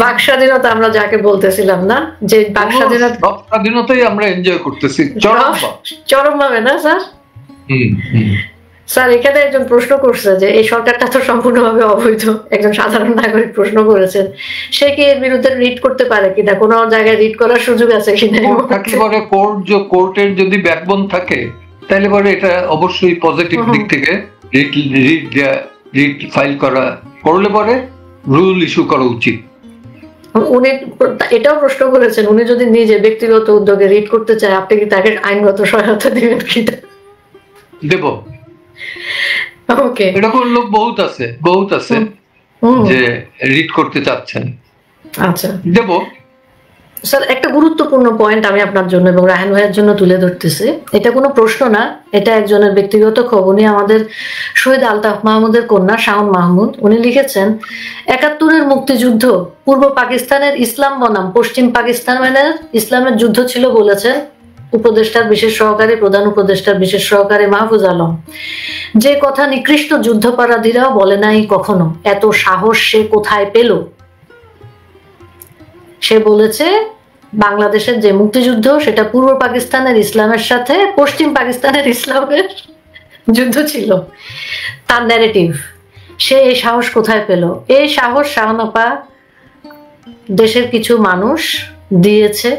বাক স্বাধীনতা আমরা যাকে বলতেছিলাম না, যে বাক স্বাধীনতা, সব স্বাধীনতাই আমরা এনজয় করতেছি চরম ভাবে না স্যার? স্যার এখানে একজন প্রশ্ন করছে যে এই সরকারটা তো সম্পূর্ণভাবে অবৈধ, একজন সাধারণ নাগরিক প্রশ্ন করেছেন, সে কি এর বিরুদ্ধে রিট করতে পারে কিনা, কোনো জায়গায় রিট করার সুযোগ আছে কিনা? কোর্টের যদি ব্যাকবোন থাকে তাহলে পরে এটা অবশ্যই পজিটিভ দিক থেকে রিট ফাইল করলে পরে রুল ইস্যু করা উচিত। উনি এটাও প্রশ্ন করেছেন, উনি যদি নিজে ব্যক্তিগত উদ্যোগে রিট করতে চায়, আপনি কি তাকে আইনগত সহায়তা দিবেন কিনা? দেব। ওকে, এরকম লোক বহুত আছে যে রিট করতে চাচ্ছেন। আচ্ছা দেব। স্যার একটা গুরুত্বপূর্ণ পয়েন্ট আমি আপনার জন্য এবং রায়হান ভাইয়ের জন্য তুলে ধরতেছি। এটা কোনো প্রশ্ন না, এটা একজনের ব্যক্তিগত খবর। উনি আমাদের শহীদ আলতাফ মাহমুদের কন্যা শাওন মাহমুদ, উনি লিখেছেন 71-এর মুক্তিযুদ্ধ পূর্ব পাকিস্তানের ইসলাম বনাম পশ্চিম পাকিস্তানের ইসলামের যুদ্ধ ছিল বলেছেন উপদেষ্টার বিশেষ সহকারী, প্রধান উপদেষ্টার বিশেষ সহকারী মাহফুজ আলম। যে কথা নিকৃষ্ট যুদ্ধাপরাধীরাও বলে নাই কখনো। এত সাহস সে কোথায় পেল? সে বলেছে বাংলাদেশের যে মুক্তিযুদ্ধ সেটা পূর্ব পাকিস্তানের ইসলামের সাথে পশ্চিম পাকিস্তানের ইসলামের যুদ্ধ ছিল, তার ন্যারেটিভ। সে এই সাহস কোথায় পেল? এই সাহস শাহনাপা দেশের কিছু মানুষ দিয়েছে,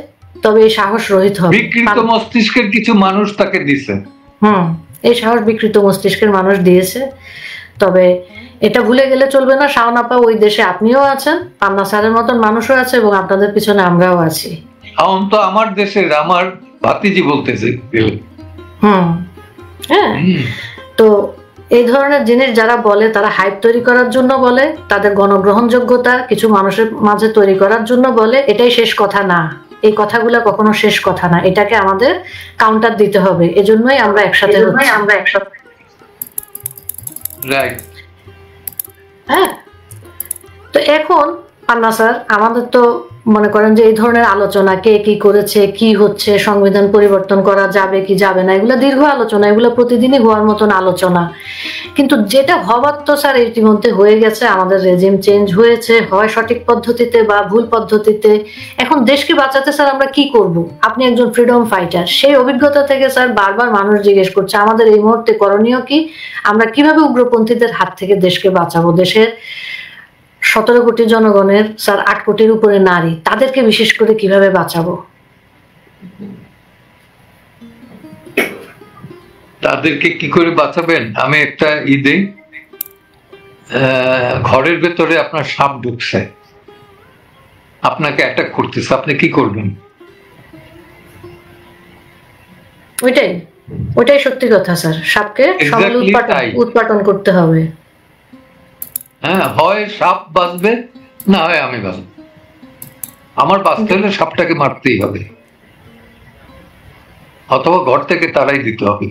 তবে এই সাহস রহিত হবে। বিকৃত মস্তিষ্কের কিছু মানুষ তাকে দিয়েছে। এই সাহস বিকৃত মস্তিষ্কের মানুষ দিয়েছে, তবে এটা ভুলে গেলে চলবে না। শাওনাপা ওই দেশে আপনিও আছেন, পান্না স্যারের মতন মানুষও আছে, এবং আপনাদের পিছনে আমরাও আছি। শাওন তো আমার দেশের, আমার ভাতিজি বলতেছে। হ্যাঁ, তো এই ধরনের জিনিস যারা বলে তারা হাইপ তৈরি করার জন্য বলে, তাদের গণগ্রহণযোগ্যতা কিছু মানুষের মাঝে তৈরি করার জন্য বলে। এটাই শেষ কথা না, এই কথাগুলো কখনো শেষ কথা না, এটাকে আমাদের কাউন্টার দিতে হবে। এজন্যই আমরা একসাথে রাইট। হ্যাঁ, তো এখন পান্না স্যার, আমাদের তো মনে করেন যে এই ধরনের আলোচনা, কে কি করেছে, কি হচ্ছে, সংবিধান পরিবর্তন করা যাবে কি যাবে না, এগুলো দীর্ঘ আলোচনা, এগুলো প্রতিদিনই হওয়ার মতন আলোচনা। কিন্তু যেটা হবার তো স্যার ইতিমধ্যে হয়ে গেছে, আমাদের রেজিম চেঞ্জ হয়েছে, হয় সঠিক পদ্ধতিতে বা ভুল পদ্ধতিতে। এখন দেশকে বাঁচাতে স্যার আমরা কি করব? আপনি একজন ফ্রিডম ফাইটার, সেই অভিজ্ঞতা থেকে স্যার বারবার মানুষ জিজ্ঞেস করছে আমাদের এই মুহূর্তে করণীয় কি, আমরা কিভাবে উগ্রপন্থীদের হাত থেকে দেশকে বাঁচাবো। দেশের 17 কোটি জনগণের স্যার 8 কোটির উপরে নারী, তাদেরকে বিশেষ করে কিভাবে বাঁচাবো? তাদেরকে কি করে বাঁচাবেন? আমি একটা ঈদে ঘরের ভেতরে আপনার সাপ ঢুকছে, আপনাকে অ্যাটাক করতেছে, আপনি কি করবেন? ওইটাই সত্যি কথা স্যার, সাপকে সমালে উৎপাটন করতে হবে। হ্যাঁ, হয় সাপ বাঁচবে, না হয় আমি বাঁচবো। আমার বাঁচতে হলে সাপটাকে মারতেই হবে, অথবা ঘর থেকে তারাই দিতে হবে।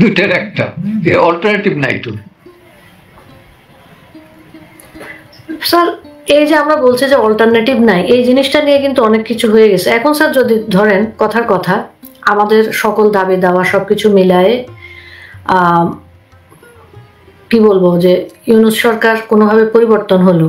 দুইটার একটা, অল্টারনেটিভ নাই তো। স্যার এই যে আমরা বলছি যে অল্টারনেটিভ নাই, এই জিনিসটা নিয়ে কিন্তু অনেক কিছু হয়ে গেছে এখন স্যার। যদি ধরেন কথার কথা, আমাদের সকল দাবি দাওয়া সবকিছু মিলায়ে কি বলবো, যে ইউনূস সরকার কোনোভাবে পরিবর্তন হলো,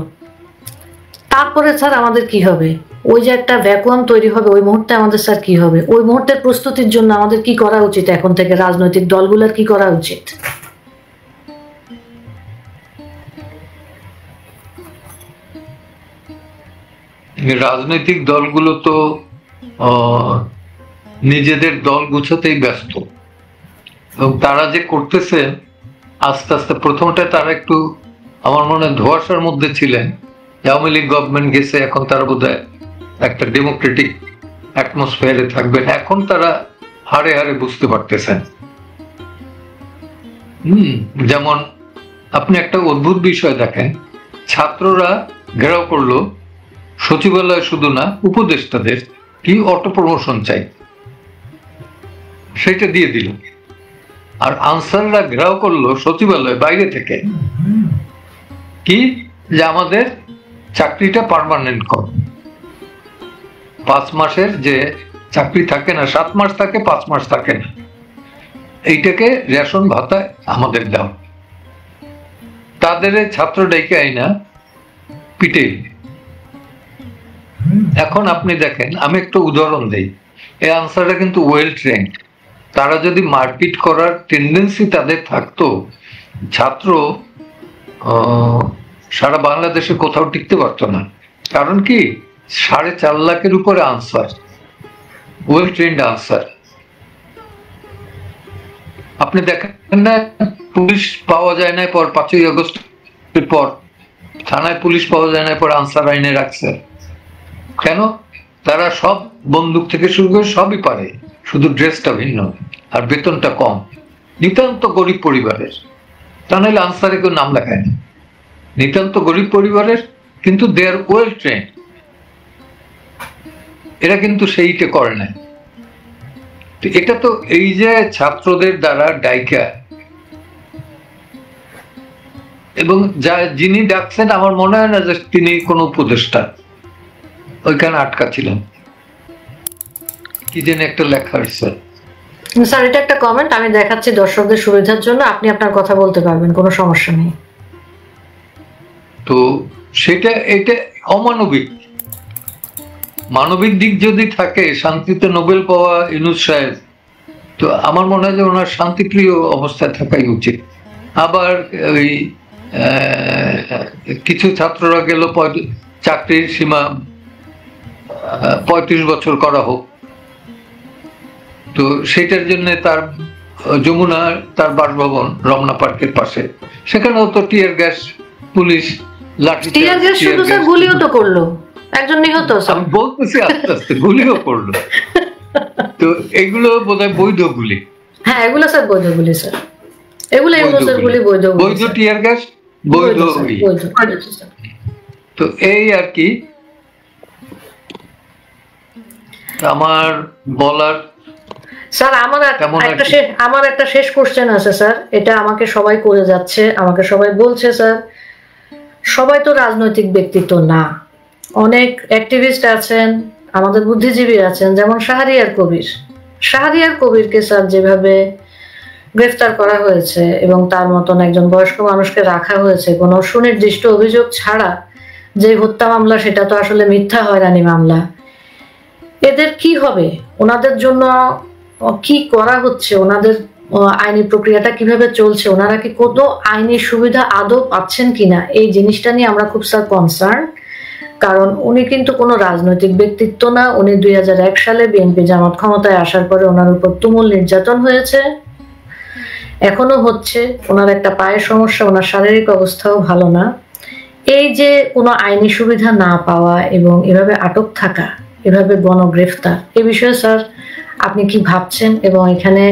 তারপরে স্যার আমাদের কি হবে? ওই যে একটা ভ্যাকুয়াম তৈরি হবে, ওই মুহূর্তে আমাদের স্যার কি হবে? ওই মুহূর্তের প্রস্তুতির জন্য আমাদের কি করা উচিত? এখন থেকে রাজনৈতিক দলগুলোর কি করা উচিত? রাজনৈতিক দলগুলো তো নিজেদের দল গুছাতেই ব্যস্ত, এবং তারা যে করতেছে আস্তে আস্তে, প্রথমটা তারা একটু আমার মনে হয় ধোঁয়াশার মধ্যে ছিলেন। আওয়ামী লীগ গভর্নমেন্ট গেছে, এখন তারা বোধহয় একটা ডেমোক্রেটিক অ্যাটমসফিয়ারে থাকবেন। এখন তারা হাড়ে হাড়ে বুঝতে পারতেছেন। যেমন আপনি একটা অদ্ভুত বিষয় দেখেন, ছাত্ররা ঘেরাও করলো সচিবালয়, শুধু না উপদেষ্টাদের, কি অটো প্রমোশন চাই, সেটা দিয়ে দিল। আর আনসাররা ঘেরাও করলো সচিবালয় বাইরে থেকে, কি যে আমাদের চাকরিটা পার্মানেন্ট কর। 5 মাসের যে চাকরি থাকে না, 7 মাস থাকে, 5 মাস থাকে না, এইটাকে রেশন ভাতা আমাদের দাও। তাদের ছাত্র ডেকে আইনা পিটে। এখন আপনি দেখেন, আমি একটা উদাহরণ দেই, এই আনসাররা কিন্তু ওয়েল ট্রেন্ড। তারা যদি মারপিট করার টেন্ডেন্সি তাদের থাকতো, ছাত্র সারা বাংলাদেশে কোথাও টিকতে পারতো না। কারণ কি, 4.5 লাখের উপরে আনসার, ওয়েল ট্রেন্ড আনসার। আপনি দেখেন না, পুলিশ পাওয়া যায় না পর 5ই আগস্টের পর, থানায় পুলিশ পাওয়া যায় না পর আনসার আইনে রাখছে কেন? তারা সব বন্দুক থেকে শুরু করে সবই পারে, শুধু ড্রেসটা ভিন্ন আর বেতনটা কম। নিতান্ত গরিব পরিবারের, তা নাহলে আনসারে কেউ নাম লেখায় না। নিতান্ত গরিব পরিবারের, কিন্তু দে আর ওয়েল ট্রেন্ড। এরা কিন্তু সেইটা করে না। এটা তো এই যে ছাত্রদের দ্বারা ডাইকা, এবং যিনি ডাকছেন আমার মনে হয় না যে তিনি কোনো উপদেষ্টা, ওইখানে আটকা ছিলেন। কি যেন একটা লেখা হয়েছে। স্যার এটা একটা কমেন্ট, আমি দেখাচ্ছি দর্শকদের সুবিধার জন্য, আপনি আপনার কথা বলতে পারবেন, কোনো সমস্যা নেই। তো সেটা, এটা অমানবিক। মানবিক দিক যদি থাকে, শান্তিতে নোবেল পাওয়া ইউনূস সাহেব, তো আমার মনে হয় যে ওনার শান্তিপ্রিয় অবস্থায় থাকাই উচিত। আবার ওই কিছু ছাত্ররা গেল চাকরির সীমা 35 বছর করা হোক, তো সেটার জন্য তার যমুনা, তার বাসভবন রমনা পার্কের পাশে, সেখানেও তো টিয়ার গ্যাস, পুলিশ লাঠি, টিয়ার গ্যাস শুধু স্যার গুলিও তো করলো, একজন নিহত। আমি বলতেছি আস্তে আস্তে গুলিও করলো। তো এগুলো বোধহয় বৈধ গুলি। হ্যাঁ, এগুলো স্যার বৈধ গুলি স্যার, এগুলো ইউনূসের গুলি বৈধ, বৈধ টিয়ার গ্যাস, বৈধ। তো এই আর কি আমার বলার। স্যার আমার একটা শেষ কোশ্চেন আছে স্যার, এটা আমাকে সবাই করে যাচ্ছে, আমাকে সবাই বলছে স্যার, সবাই তো রাজনৈতিক ব্যক্তিত্ব না, অনেক অ্যাক্টিভিস্ট আছেন, আমাদের বুদ্ধিজীবী আছেন, যেমন শাহরিয়ার কবিরকে স্যার যেভাবে গ্রেফতার করা হয়েছে এবং তার মতন একজন বয়স্ক মানুষকে রাখা হয়েছে কোনো সুনির্দিষ্ট অভিযোগ ছাড়া, যে হত্যা মামলা সেটা তো আসলে মিথ্যা হয়রানি মামলা। এদের কি হবে, ওনাদের জন্য কি করা হচ্ছে, ওনাদের আইনি প্রক্রিয়াটা কিভাবে চলছে, ওনারা কি কোনো আইনি সুবিধা আদৌ পাচ্ছেন কিনা, এই জিনিসটা নিয়ে আমরা খুব স্যার কনসার্ন। কারণ উনি কিন্তু কোনো রাজনৈতিক ব্যক্তিত্ব না। উনি 2001 সালে বিএনপি জামাত ক্ষমতায় আসার পরে ওনার উপর তুমুল নির্যাতন হয়েছে, এখনো হচ্ছে। ওনার একটা পায়ের সমস্যা, ওনার শারীরিক অবস্থাও ভালো না। এই যে কোনো আইনি সুবিধা না পাওয়া এবং এভাবে আটক থাকা, এভাবে গণগ্রেফতার, এ বিষয়ে স্যার আপনি কি ভাবছেন এবং এখানে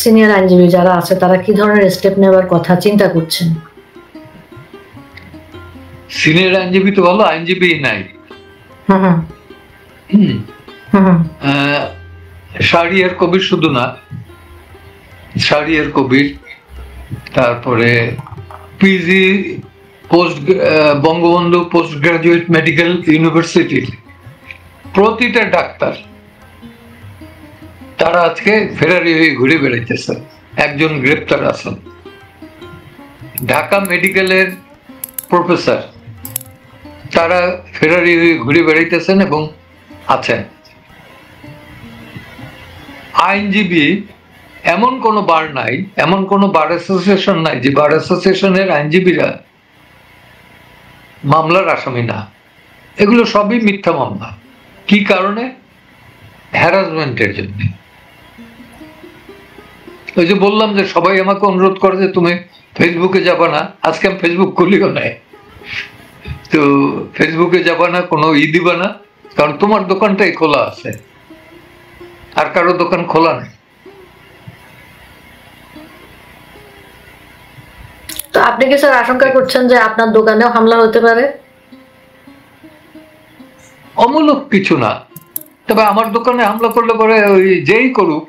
সিনিয়র আইনজীবী যারা আছে তারা কি ধরনের স্টেপ নেওয়ার কথা চিন্তা করছেন? সিনিয়র আইনজীবী তো ভালো, আইনজীবী নাই। শাহরিয়ার কবির শুধু না, শাহরিয়ার কবির, তারপরে PG Bangabandhu post graduate medical ইউনিভার্সিটির প্রতিটা ডাক্তার তারা আজকে ফেরারি হয়ে ঘুরে বেড়াইতেছে। একজন গ্রেপ্তার আছেন। ঢাকা মেডিকেলের প্রফেসর, তারা ফেরারি হয়ে ঘুরে বেড়াইতেছেন এবং আছেন। আইনজীবী এমন কোনো বার নাই, এমন কোনো বার অ্যাসোসিয়েশন নাই যে বার অ্যাসোসিয়েশনের আইনজীবীরা মামলার আসামি না। এগুলো সবই মিথ্যা মামলা। কি কারণে? হ্যারাসমেন্টের জন্য। ওই যে বললাম যে সবাই আমাকে অনুরোধ করে যে তুমি ফেসবুকে যাবা না, আজকে আমি ফেসবুক খুলিও নাই। তো ফেসবুকে যাবা না, কোনো দিবা না, কারণ তোমার দোকানটাই খোলা আছে, আর কারো দোকান খোলা নেই। তো আপনি কি স্যার আশঙ্কা করছেন যে আপনার দোকানেও হামলা হতে পারে? অমূলক কিছু না, তবে আমার দোকানে হামলা করলে পরে ওই যেই করুক,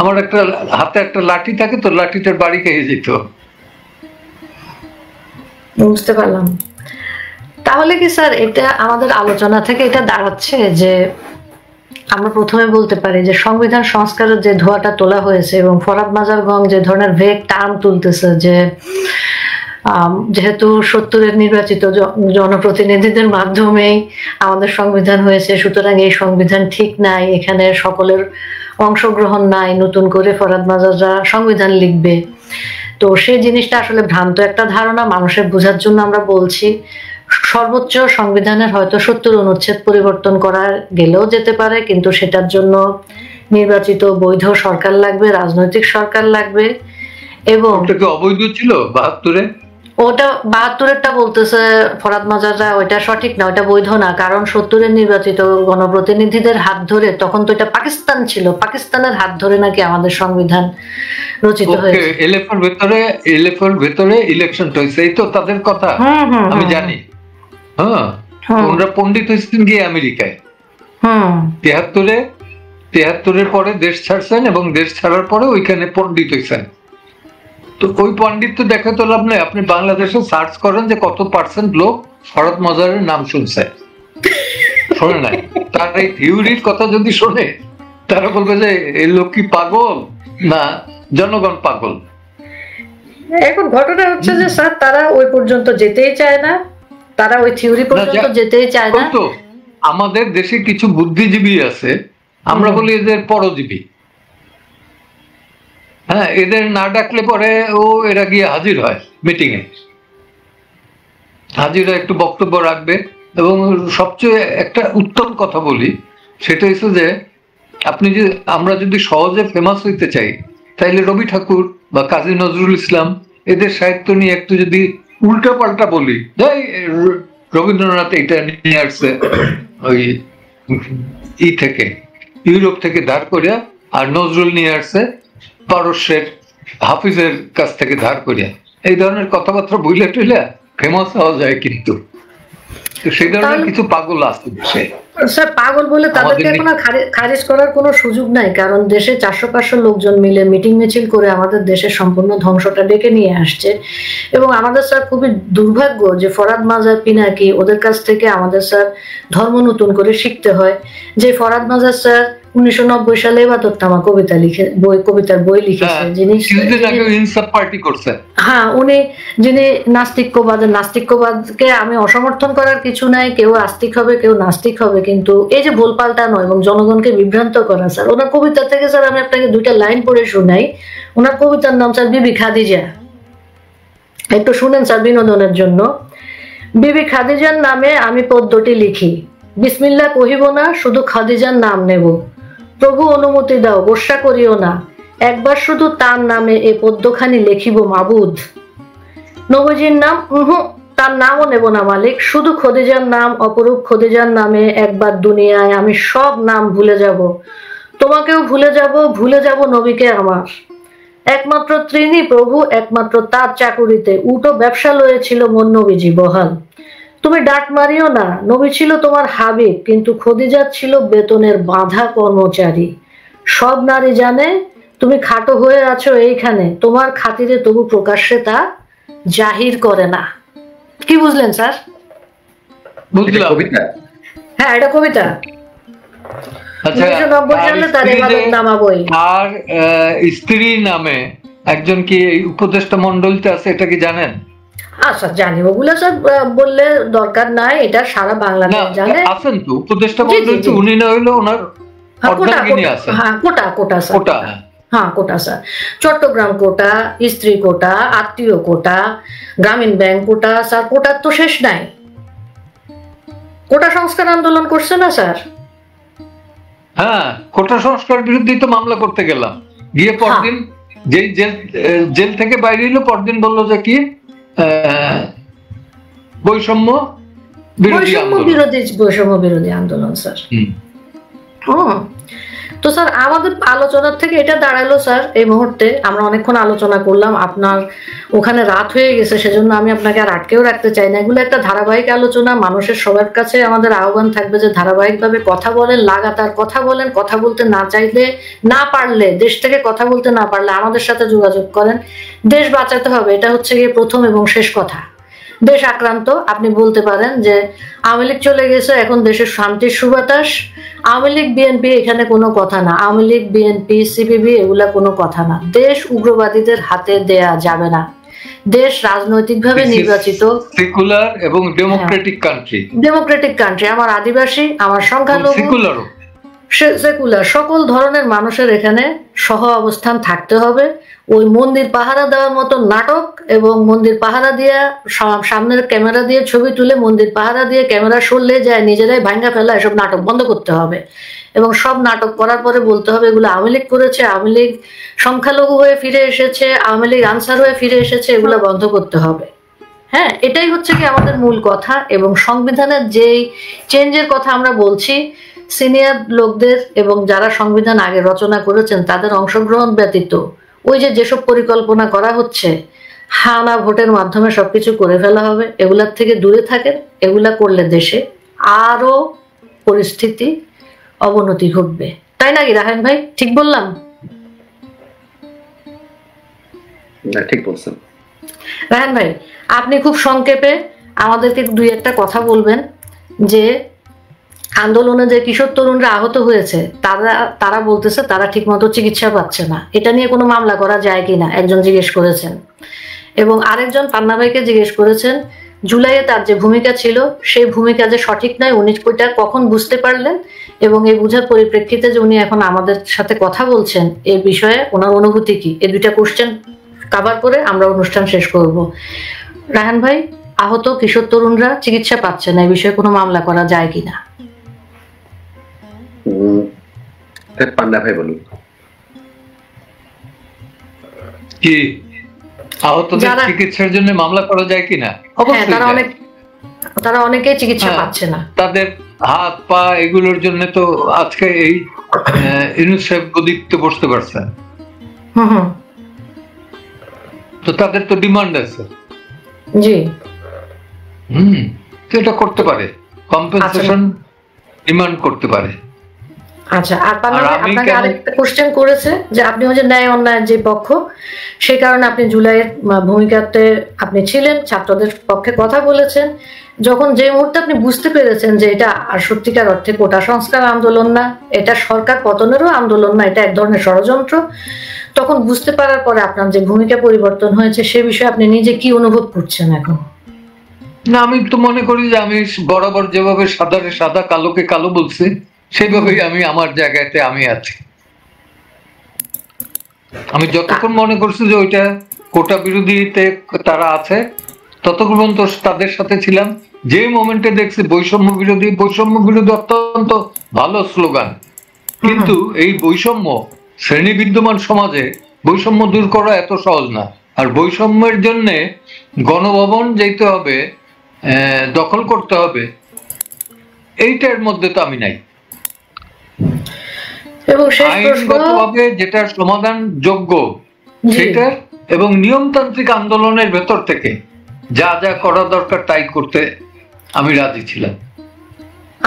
আমার একটা হাতে একটা লাঠি থাকে, তো লাঠিটার বাড়ি খেয়ে যেত। বুঝতে পারলাম। তাহলে কি স্যার এটা আমাদের আলোচনা থেকে এটা দাঁড়াচ্ছে যে আমরা প্রথমে বলতে পারি যে সংবিধান সংস্কারের যে ধোঁয়াটা তোলা হয়েছে এবং ফরহাদ মাজারগং যে ধরনের ভেগ টার্ম তুলতেছে যে যেহেতু 70-এর নির্বাচিত জনপ্রতিনিধিদের মাধ্যমেই আমাদের সংবিধান হয়েছে, সুতরাং এই সংবিধান ঠিক নাই, এখানে সকলের অংশগ্রহণ নাই, নতুন করে ফরহাদ মাজাররা সংবিধান লিখবে। তো সেই জিনিসটা আসলে ভ্রান্ত একটা ধারণা, মানুষের বোঝার জন্য আমরা বলছি। সর্বোচ্চ সংবিধানের হয়তো 70 অনুচ্ছেদ পরিবর্তন করা গেলেও যেতে পারে, কিন্তু সেটার জন্য নির্বাচিত বৈধ সরকার লাগবে, রাজনৈতিক সরকার লাগবে। এবং অবৈধ ছিল 72-এ, ওটা 72-এরটা বলতেছে ফরহাদ মাজাররা, ওইটা সঠিক না, ওটা বৈধ না। কারণ 70-এর নির্বাচিত গণপ্রতিনিধিদের হাত ধরে, তখন তো এটা পাকিস্তান ছিল, পাকিস্তানের হাত ধরে নাকি আমাদের সংবিধান রচিত হয়েছে। এলএফের ভেতরে ইলেকশন হয়েছে, এই তো তাদের কথা আমি জানি। হ্যাঁ, ওনারা পণ্ডিত হয়েছেন গিয়ে আমেরিকায় 73-এর পরে দেশ ছাড়ছেন এবং দেশ ছাড়ার পরে ওইখানে পণ্ডিত হয়েছেন। তো ওই পণ্ডিত দেখে তো লাভ নেই। আপনি বাংলাদেশে সার্চ করেন যে কত পার্সেন্ট লোক ফরহাদ মাজারের নাম শুনছে, শোনে নাই। তার এই থিওরির কথা যদি শোনে, তারা বলবে যে এই লোক কি পাগল না জনগণ পাগল। এখন ঘটনা হচ্ছে যে স্যার তারা ওই পর্যন্ত যেতেই চায় না, তারা ওই থিওরি পর্যন্ত যেতেই চায় না। তো আমাদের দেশে কিছু বুদ্ধিজীবী আছে, আমরা বলি এদের পরজীবী। হ্যাঁ, এদের না ডাকলে পরে এরা গিয়ে হাজির হয় মিটিং এ, হাজিরা একটু বক্তব্য রাখবে। এবং সবচেয়ে একটা উত্তম কথা বলি, সেটা হচ্ছে যে আমরা যদি সহজে ফেমাস হইতে চাই, তাইলে রবি ঠাকুর বা কাজী নজরুল ইসলাম এদের সাহিত্য নিয়ে একটু যদি উল্টা পাল্টা বলি, রবীন্দ্রনাথ এটা নিয়ে আসছে ওই থেকে, ইউরোপ থেকে ধার করিয়া, আর নজরুল নিয়ে আসছে পারস্যের হাফিজের কাছ থেকে ধার করিয়া, এই ধরনের কথাবার্তা বইলে টইলে ফেমাস হওয়া যায়। কিন্তু তো সেই ধরনের কিছু পাগল আছে দেশে। স্যার পাগল বলে তাদেরকে এখন আর খারিজ করার কোনো সুযোগ নাই, কারণ দেশে 400-500 লোকজন মিলে মিটিং মিছিল করে আমাদের দেশের সম্পূর্ণ ধ্বংসটা ডেকে নিয়ে আসছে। এবং আমাদের স্যার খুবই দুর্ভাগ্য যে ফরহাদ মাজার পিনাকি ওদের কাছ থেকে আমাদের স্যার ধর্ম নতুন করে শিখতে হয়। যে ফরহাদ মাজার স্যার 1990 সালে ইবাদতনামা কবিতার বই লিখেছে, যিনি হ্যাঁ উনি যিনি নাস্তিক্যবাদকে আমি অসমর্থন করার কিছু নাই, কেউ আস্তিক হবে কেউ নাস্তিক হবে, কিন্তু এই যে ভুল পাল্টানো এবং জনগণকে বিভ্রান্ত করা স্যার, ওনার কবিতা থেকে স্যার আমি আপনাকে 2টা লাইন পড়ে শোনাই। ওনার কবিতার নাম স্যার বিবি খাদিজা, একটু শুনেন স্যার বিনোদনের জন্য। বিবি খাদিজার নামে আমি পদ্যটি লিখি, বিসমিল্লাহ কহিব না, শুধু খাদিজার নাম নেব। প্রভু অনুমতি দাও, গোস্বা করিও না, একবার শুধু তার নামে এ পদ্যখানি লিখিব মাবুদ। নবীজির নাম তার নামও নেব না মালিক, শুধু খদিজার নাম, অপরূপ খদিজার নামে একবার দুনিয়ায় আমি সব নাম ভুলে যাব। তোমাকেও ভুলে যাব নবীকে আমার। একমাত্র ত্রিনী প্রভু, একমাত্র তার চাকুরিতে উটো ব্যবসা লয়েছিল মন নবীজি বহাল। তুমি ডাক মারিও না, নবী ছিল তোমার হাবিব, কিন্তু খদিজা ছিল বেতনের বাঁধা কর্মচারী। সব নারী জানে তুমি খাটো হয়ে আছো এইখানে, তোমার খাতিরে তবু প্রকাশ্যে তা জাহির করে না। কি বুঝলেন স্যার? বুঝলাম। হ্যাঁ এটা কবিতা। 1990 সালে তার ইবাদতনামা বই। আর স্ত্রী নামে একজন কি উপদেষ্টা মণ্ডলীতে আছে, এটা কি জানেন? আচ্ছা জানি, ওগুলো সব বললে দরকার নাই, এটা সারা বাংলাদেশ জানে। আছেন তো উপদেষ্টা মণ্ডলীতে, উনি না হইলো ওনার অর্ধাঙ্গিনী আছে। হ্যাঁ কোটা স্যার, হ্যাঁ কোটা স্যার, চট্টগ্রাম কোটা, স্ত্রী কোটা, আত্মীয় কোটা, গ্রামীণ ব্যাংক কোটা স্যার, কোটার তো শেষ নাই। কোটা সংস্কার আন্দোলন করছে না স্যার? হ্যাঁ কোটা সংস্কার বিরুদ্ধে তো মামলা করতে গেলাম, গিয়ে পরদিন যেই জেল থেকে বাইরে হইলো, পরদিন বললো যে কি বৈষম্য বিরোধী আন্দোলন স্যার। তো স্যার আমাদের আলোচনার থেকে এটা দাঁড়ালো স্যার, এই মুহূর্তে আমরা অনেকক্ষণ আলোচনা করলাম, আপনার ওখানে রাত হয়ে গেছে, সেজন্য আমি আপনাকে আর আটকেও রাখতে চাই না। এগুলো একটা ধারাবাহিক আলোচনা, মানুষের সবার কাছে আমাদের আহ্বান থাকবে যে ধারাবাহিকভাবে কথা বলেন, লাগাতার কথা বলেন, কথা বলতে না চাইলে না পারলে, দেশ থেকে কথা বলতে না পারলে আমাদের সাথে যোগাযোগ করেন। দেশ বাঁচাতে হবে, এটা হচ্ছে গিয়ে প্রথম এবং শেষ কথা। দেশ আক্রান্ত, আপনি বলতে পারেন যে আওয়ামী লীগ চলে গেছে, এখন দেশের শান্তির সুবাতাস। আওয়ামী লীগ বিএনপি এখানে কোনো কথা না, আওয়ামী লীগ বিএনপি সিপিবি এগুলা কোনো কথা না। দেশ উগ্রবাদীদের হাতে দেয়া যাবে না। দেশ রাজনৈতিকভাবে নির্বাচিত, সেকুলার এবং ডেমোক্রেটিক কান্ট্রি। আমার আদিবাসী, আমার সংখ্যালঘু, সেকুলার সকল ধরনের মানুষের এখানে সহ অবস্থান থাকতে হবে। ওই মন্দির পাহারা দেওয়ার মতো নাটক এবং মন্দির পাহারা দিয়ে সামনের ক্যামেরা দিয়ে ছবি তুলে মন্দির পাহারা দিয়ে ক্যামেরা সরলে যায় নিজেরাই ভাঙ্গা ফেলা, এসব নাটক বন্ধ করতে হবে। এবং সব নাটক করার পরে বলতে হবে এগুলো আওয়ামী লীগ করেছে, আওয়ামী লীগ সংখ্যালঘু হয়ে ফিরে এসেছে, আওয়ামী লীগ আনসার হয়ে ফিরে এসেছে, এগুলো বন্ধ করতে হবে। হ্যাঁ এটাই হচ্ছে কি আমাদের মূল কথা। এবং সংবিধানের যেই চেঞ্জের কথা আমরা বলছি, সিনিয়র লোকদের এবং যারা সংবিধান আগে রচনা করেছেন তাদের অংশগ্রহণ ব্যতীত ওই যেসব পরিকল্পনা করা হচ্ছে, হানা ভোটের মাধ্যমে সবকিছু করে ফেলা হবে, এগুলার থেকে দূরে থাকেন। এগুলা করলে দেশে আরো পরিস্থিতি অবনতি ঘটবে, তাই নাকি রাহান ভাই? ঠিক বললাম? ঠিক বলছেন রাহান ভাই, আপনি খুব সংক্ষেপে আমাদেরকে 2-1টা কথা বলবেন যে আন্দোলনে যে কিশোর তরুণরা আহত হয়েছে তারা বলতেছে তারা ঠিকমতো চিকিৎসা পাচ্ছে না, এটা নিয়ে কোনো মামলা করা যায় কিনা একজন জিজ্ঞেস করেছেন। এবং আরেকজন পান্না ভাইকে জিজ্ঞেস করেছেন জুলাইয়ে তার যে ভূমিকা ছিল সেই ভূমিকা যে সঠিক নয়, উনি ওইটা কখন বুঝতে পারলেন, এবং এই বুঝার পরিপ্রেক্ষিতে যে উনি এখন আমাদের সাথে কথা বলছেন এই বিষয়ে ওনার অনুভূতি কি, এই 2টা কোশ্চেন কভার করে আমরা অনুষ্ঠান শেষ করব। রাহান ভাই, আহত কিশোর তরুণরা চিকিৎসা পাচ্ছে না, এই বিষয়ে কোনো মামলা করা যায় কিনা? পান্না ভাই বলুন। কি আহতদের চিকিৎসার জন্য মামলা করা যায় কিনা? অবশ্যই তারা অনেকেই চিকিৎসা পাচ্ছে না, তাদের হাত পা এগুলোর জন্য তো আজকে এই ইউনিসেফ গদিতে বসতে পারছেন, তো তাদের তো ডিমান্ড আছে। জি তো এটা করতে পারে, কম্পেনসেশন ডিমান্ড করতে পারে। আচ্ছা, আর আর আমি আপনাকে কেন- আরেকটা কোশ্চেন করেছে যে আপনি হচ্ছে ন্যায় অন্যায়ের যে পক্ষ, সেই কারণে আপনি জুলাইয়ের ভূমিকাতে আপনি ছিলেন, ছাত্রদের পক্ষে কথা বলেছেন। যখন যে মুহূর্তে আপনি বুঝতে পেরেছেন যে এটা আর সত্যিকার অর্থে কোটা সংস্কার আন্দোলন না, এটা সরকার পতনেরও আন্দোলন না, এটা এক ধরনের ষড়যন্ত্র, তখন বুঝতে পারার পরে আপনার যে ভূমিকা পরিবর্তন হয়েছে সে বিষয়ে আপনি নিজে কি অনুভব করছেন এখন? না, আমি তো মনে করি যে আমি বরাবর যেভাবে সাদারে সাদা কালোকে কালো বলছি, সেভাবেই আমি আমার জায়গাতে আমি আছি। আমি যতক্ষণ মনে করছি যে ওইটা কোটা বিরোধীতে তারা আছে, ততক্ষণ পর্যন্ত তাদের সাথে ছিলাম। যে মোমেন্টে দেখছি বৈষম্য বিরোধী অত্যন্ত ভালো স্লোগান, কিন্তু এই বৈষম্য শ্রেণী বিদ্যমান সমাজে বৈষম্য দূর করা এত সহজ না। আর বৈষম্যের জন্য গণভবন যেতে হবে, দখল করতে হবে, এইটার মধ্যে তো আমি নাই। এবং শেষ প্রশ্ন, আইনগতভাবে যেটা সমাধান যোগ্য জি, সেটার এবং নিয়মতান্ত্রিক আন্দোলনের ভেতর থেকে যা যা করা দরকার তাই করতে আমি রাজি ছিলাম।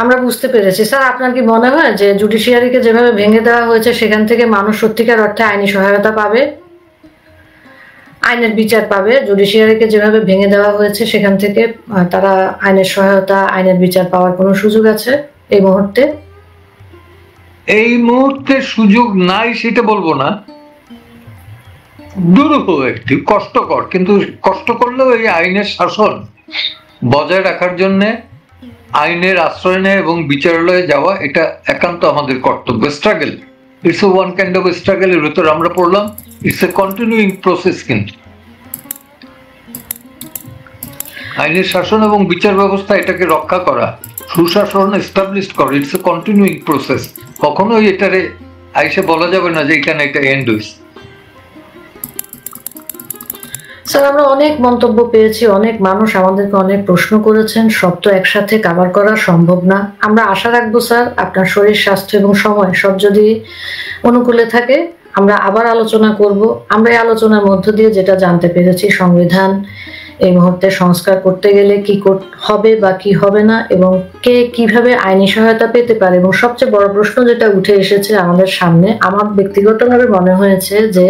আমরা বুঝতে পেরেছি। স্যার, আপনার কি মনে হয় যে জুডিশিয়ারিকে যেভাবে ভেঙে দেওয়া হয়েছে সেখান থেকে মানুষ সত্যিকার অর্থে আইনি সহায়তা পাবে, আইনের বিচার পাবে? জুডিশিয়ারিকে যেভাবে ভেঙে দেওয়া হয়েছে সেখান থেকে তারা আইনের সহায়তা, আইনের বিচার পাওয়ার কোনো সুযোগ আছে এই মুহূর্তে? এই মুহূর্তে সুযোগ নাই সেটা বলবো না, দুরূহ একটি কষ্টকর, কিন্তু কষ্ট করলেও এই আইনের শাসন বজায় রাখার জন্য আইনের আশ্রয় নেয় এবং বিচারালয়ে যাওয়া এটা একান্ত আমাদের কর্তব্য। Struggle, it's a one kind of স্ট্রাগলের ভেতর আমরা পড়লাম, ইটস এ কন্টিনিউইং প্রসেস। কিন্তু আইনের শাসন এবং বিচার ব্যবস্থা এটাকে রক্ষা করা, সুশাসন এস্টাবলিশ করা, ইটস এ কন্টিনিউইং প্রসেস। কখনোই এটারে আইসে বলা যাবে না যে এখানে এটা এন্ড হইছে। স্যার, আমরা অনেক মন্তব্য পেয়েছি, অনেক মানুষ আমাদেরকে অনেক প্রশ্ন করেছেন, সব তো একসাথে কভার করা সম্ভব না। আমরা আশা রাখবো স্যার আপনার শরীর স্বাস্থ্য এবং সময় সব যদি অনুকূলে থাকে আমরা আবার আলোচনা করব। আমরা এই আলোচনার মধ্য দিয়ে যেটা জানতে পেরেছি, সংবিধান এই মুহূর্তে সংস্কার করতে গেলে কি হবে বা কি হবে না, এবং কে কিভাবে আইনি সহায়তা পেতে পারে, এবং সবচেয়ে বড় প্রশ্ন যেটা উঠে এসেছে আমাদের সামনে, আমার ব্যক্তিগতভাবে মনে হয়েছে যে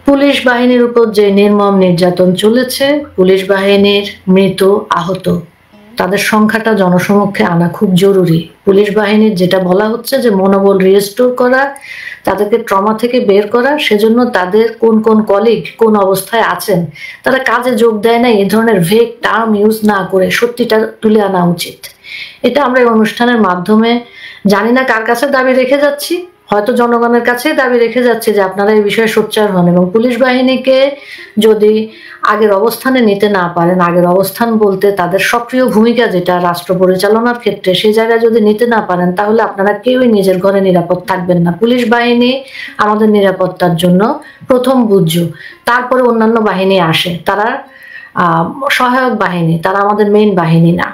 পুলিশ বাহিনীর উপর যে নির্মম নির্যাতন চলেছে, পুলিশ বাহিনীর মৃত আহত তাদের সংখ্যাটা জনসমক্ষে আনা খুব জরুরি। পুলিশ বাহিনীর যেটা বলা হচ্ছে যে মনোবল রিস্টোর করা, তাদেরকে ট্রমা থেকে বের করা, সেজন্য তাদের কোন কোন কলিগ কোন অবস্থায় আছেন, তারা কাজে যোগ দেয় না, এই ধরনের ভেগ টার্ম ইউজ না করে সত্যিটা তুলে আনা উচিত। এটা আমরা এই অনুষ্ঠানের মাধ্যমে জানি না কার কাছে দাবি রেখে যাচ্ছি, হয়তো জনগণের কাছেই দাবি রেখে যাচ্ছে যে আপনারা এই বিষয়ে সোচ্চার হন, এবং পুলিশ বাহিনীকে যদি আগের অবস্থানে নিতে না পারেন, আগের অবস্থান বলতে তাদের সক্রিয় ভূমিকা যেটা রাষ্ট্র পরিচালনার ক্ষেত্রে, সেই জায়গায় যদি নিতে না পারেন তাহলে আপনারা কেউই নিজের ঘরে নিরাপদ থাকবেন না। পুলিশ বাহিনী আমাদের নিরাপত্তার জন্য প্রথম বুঝ, তারপরে অন্যান্য বাহিনী আসে, তারা সহায়ক বাহিনী, তারা আমাদের মেইন বাহিনী না।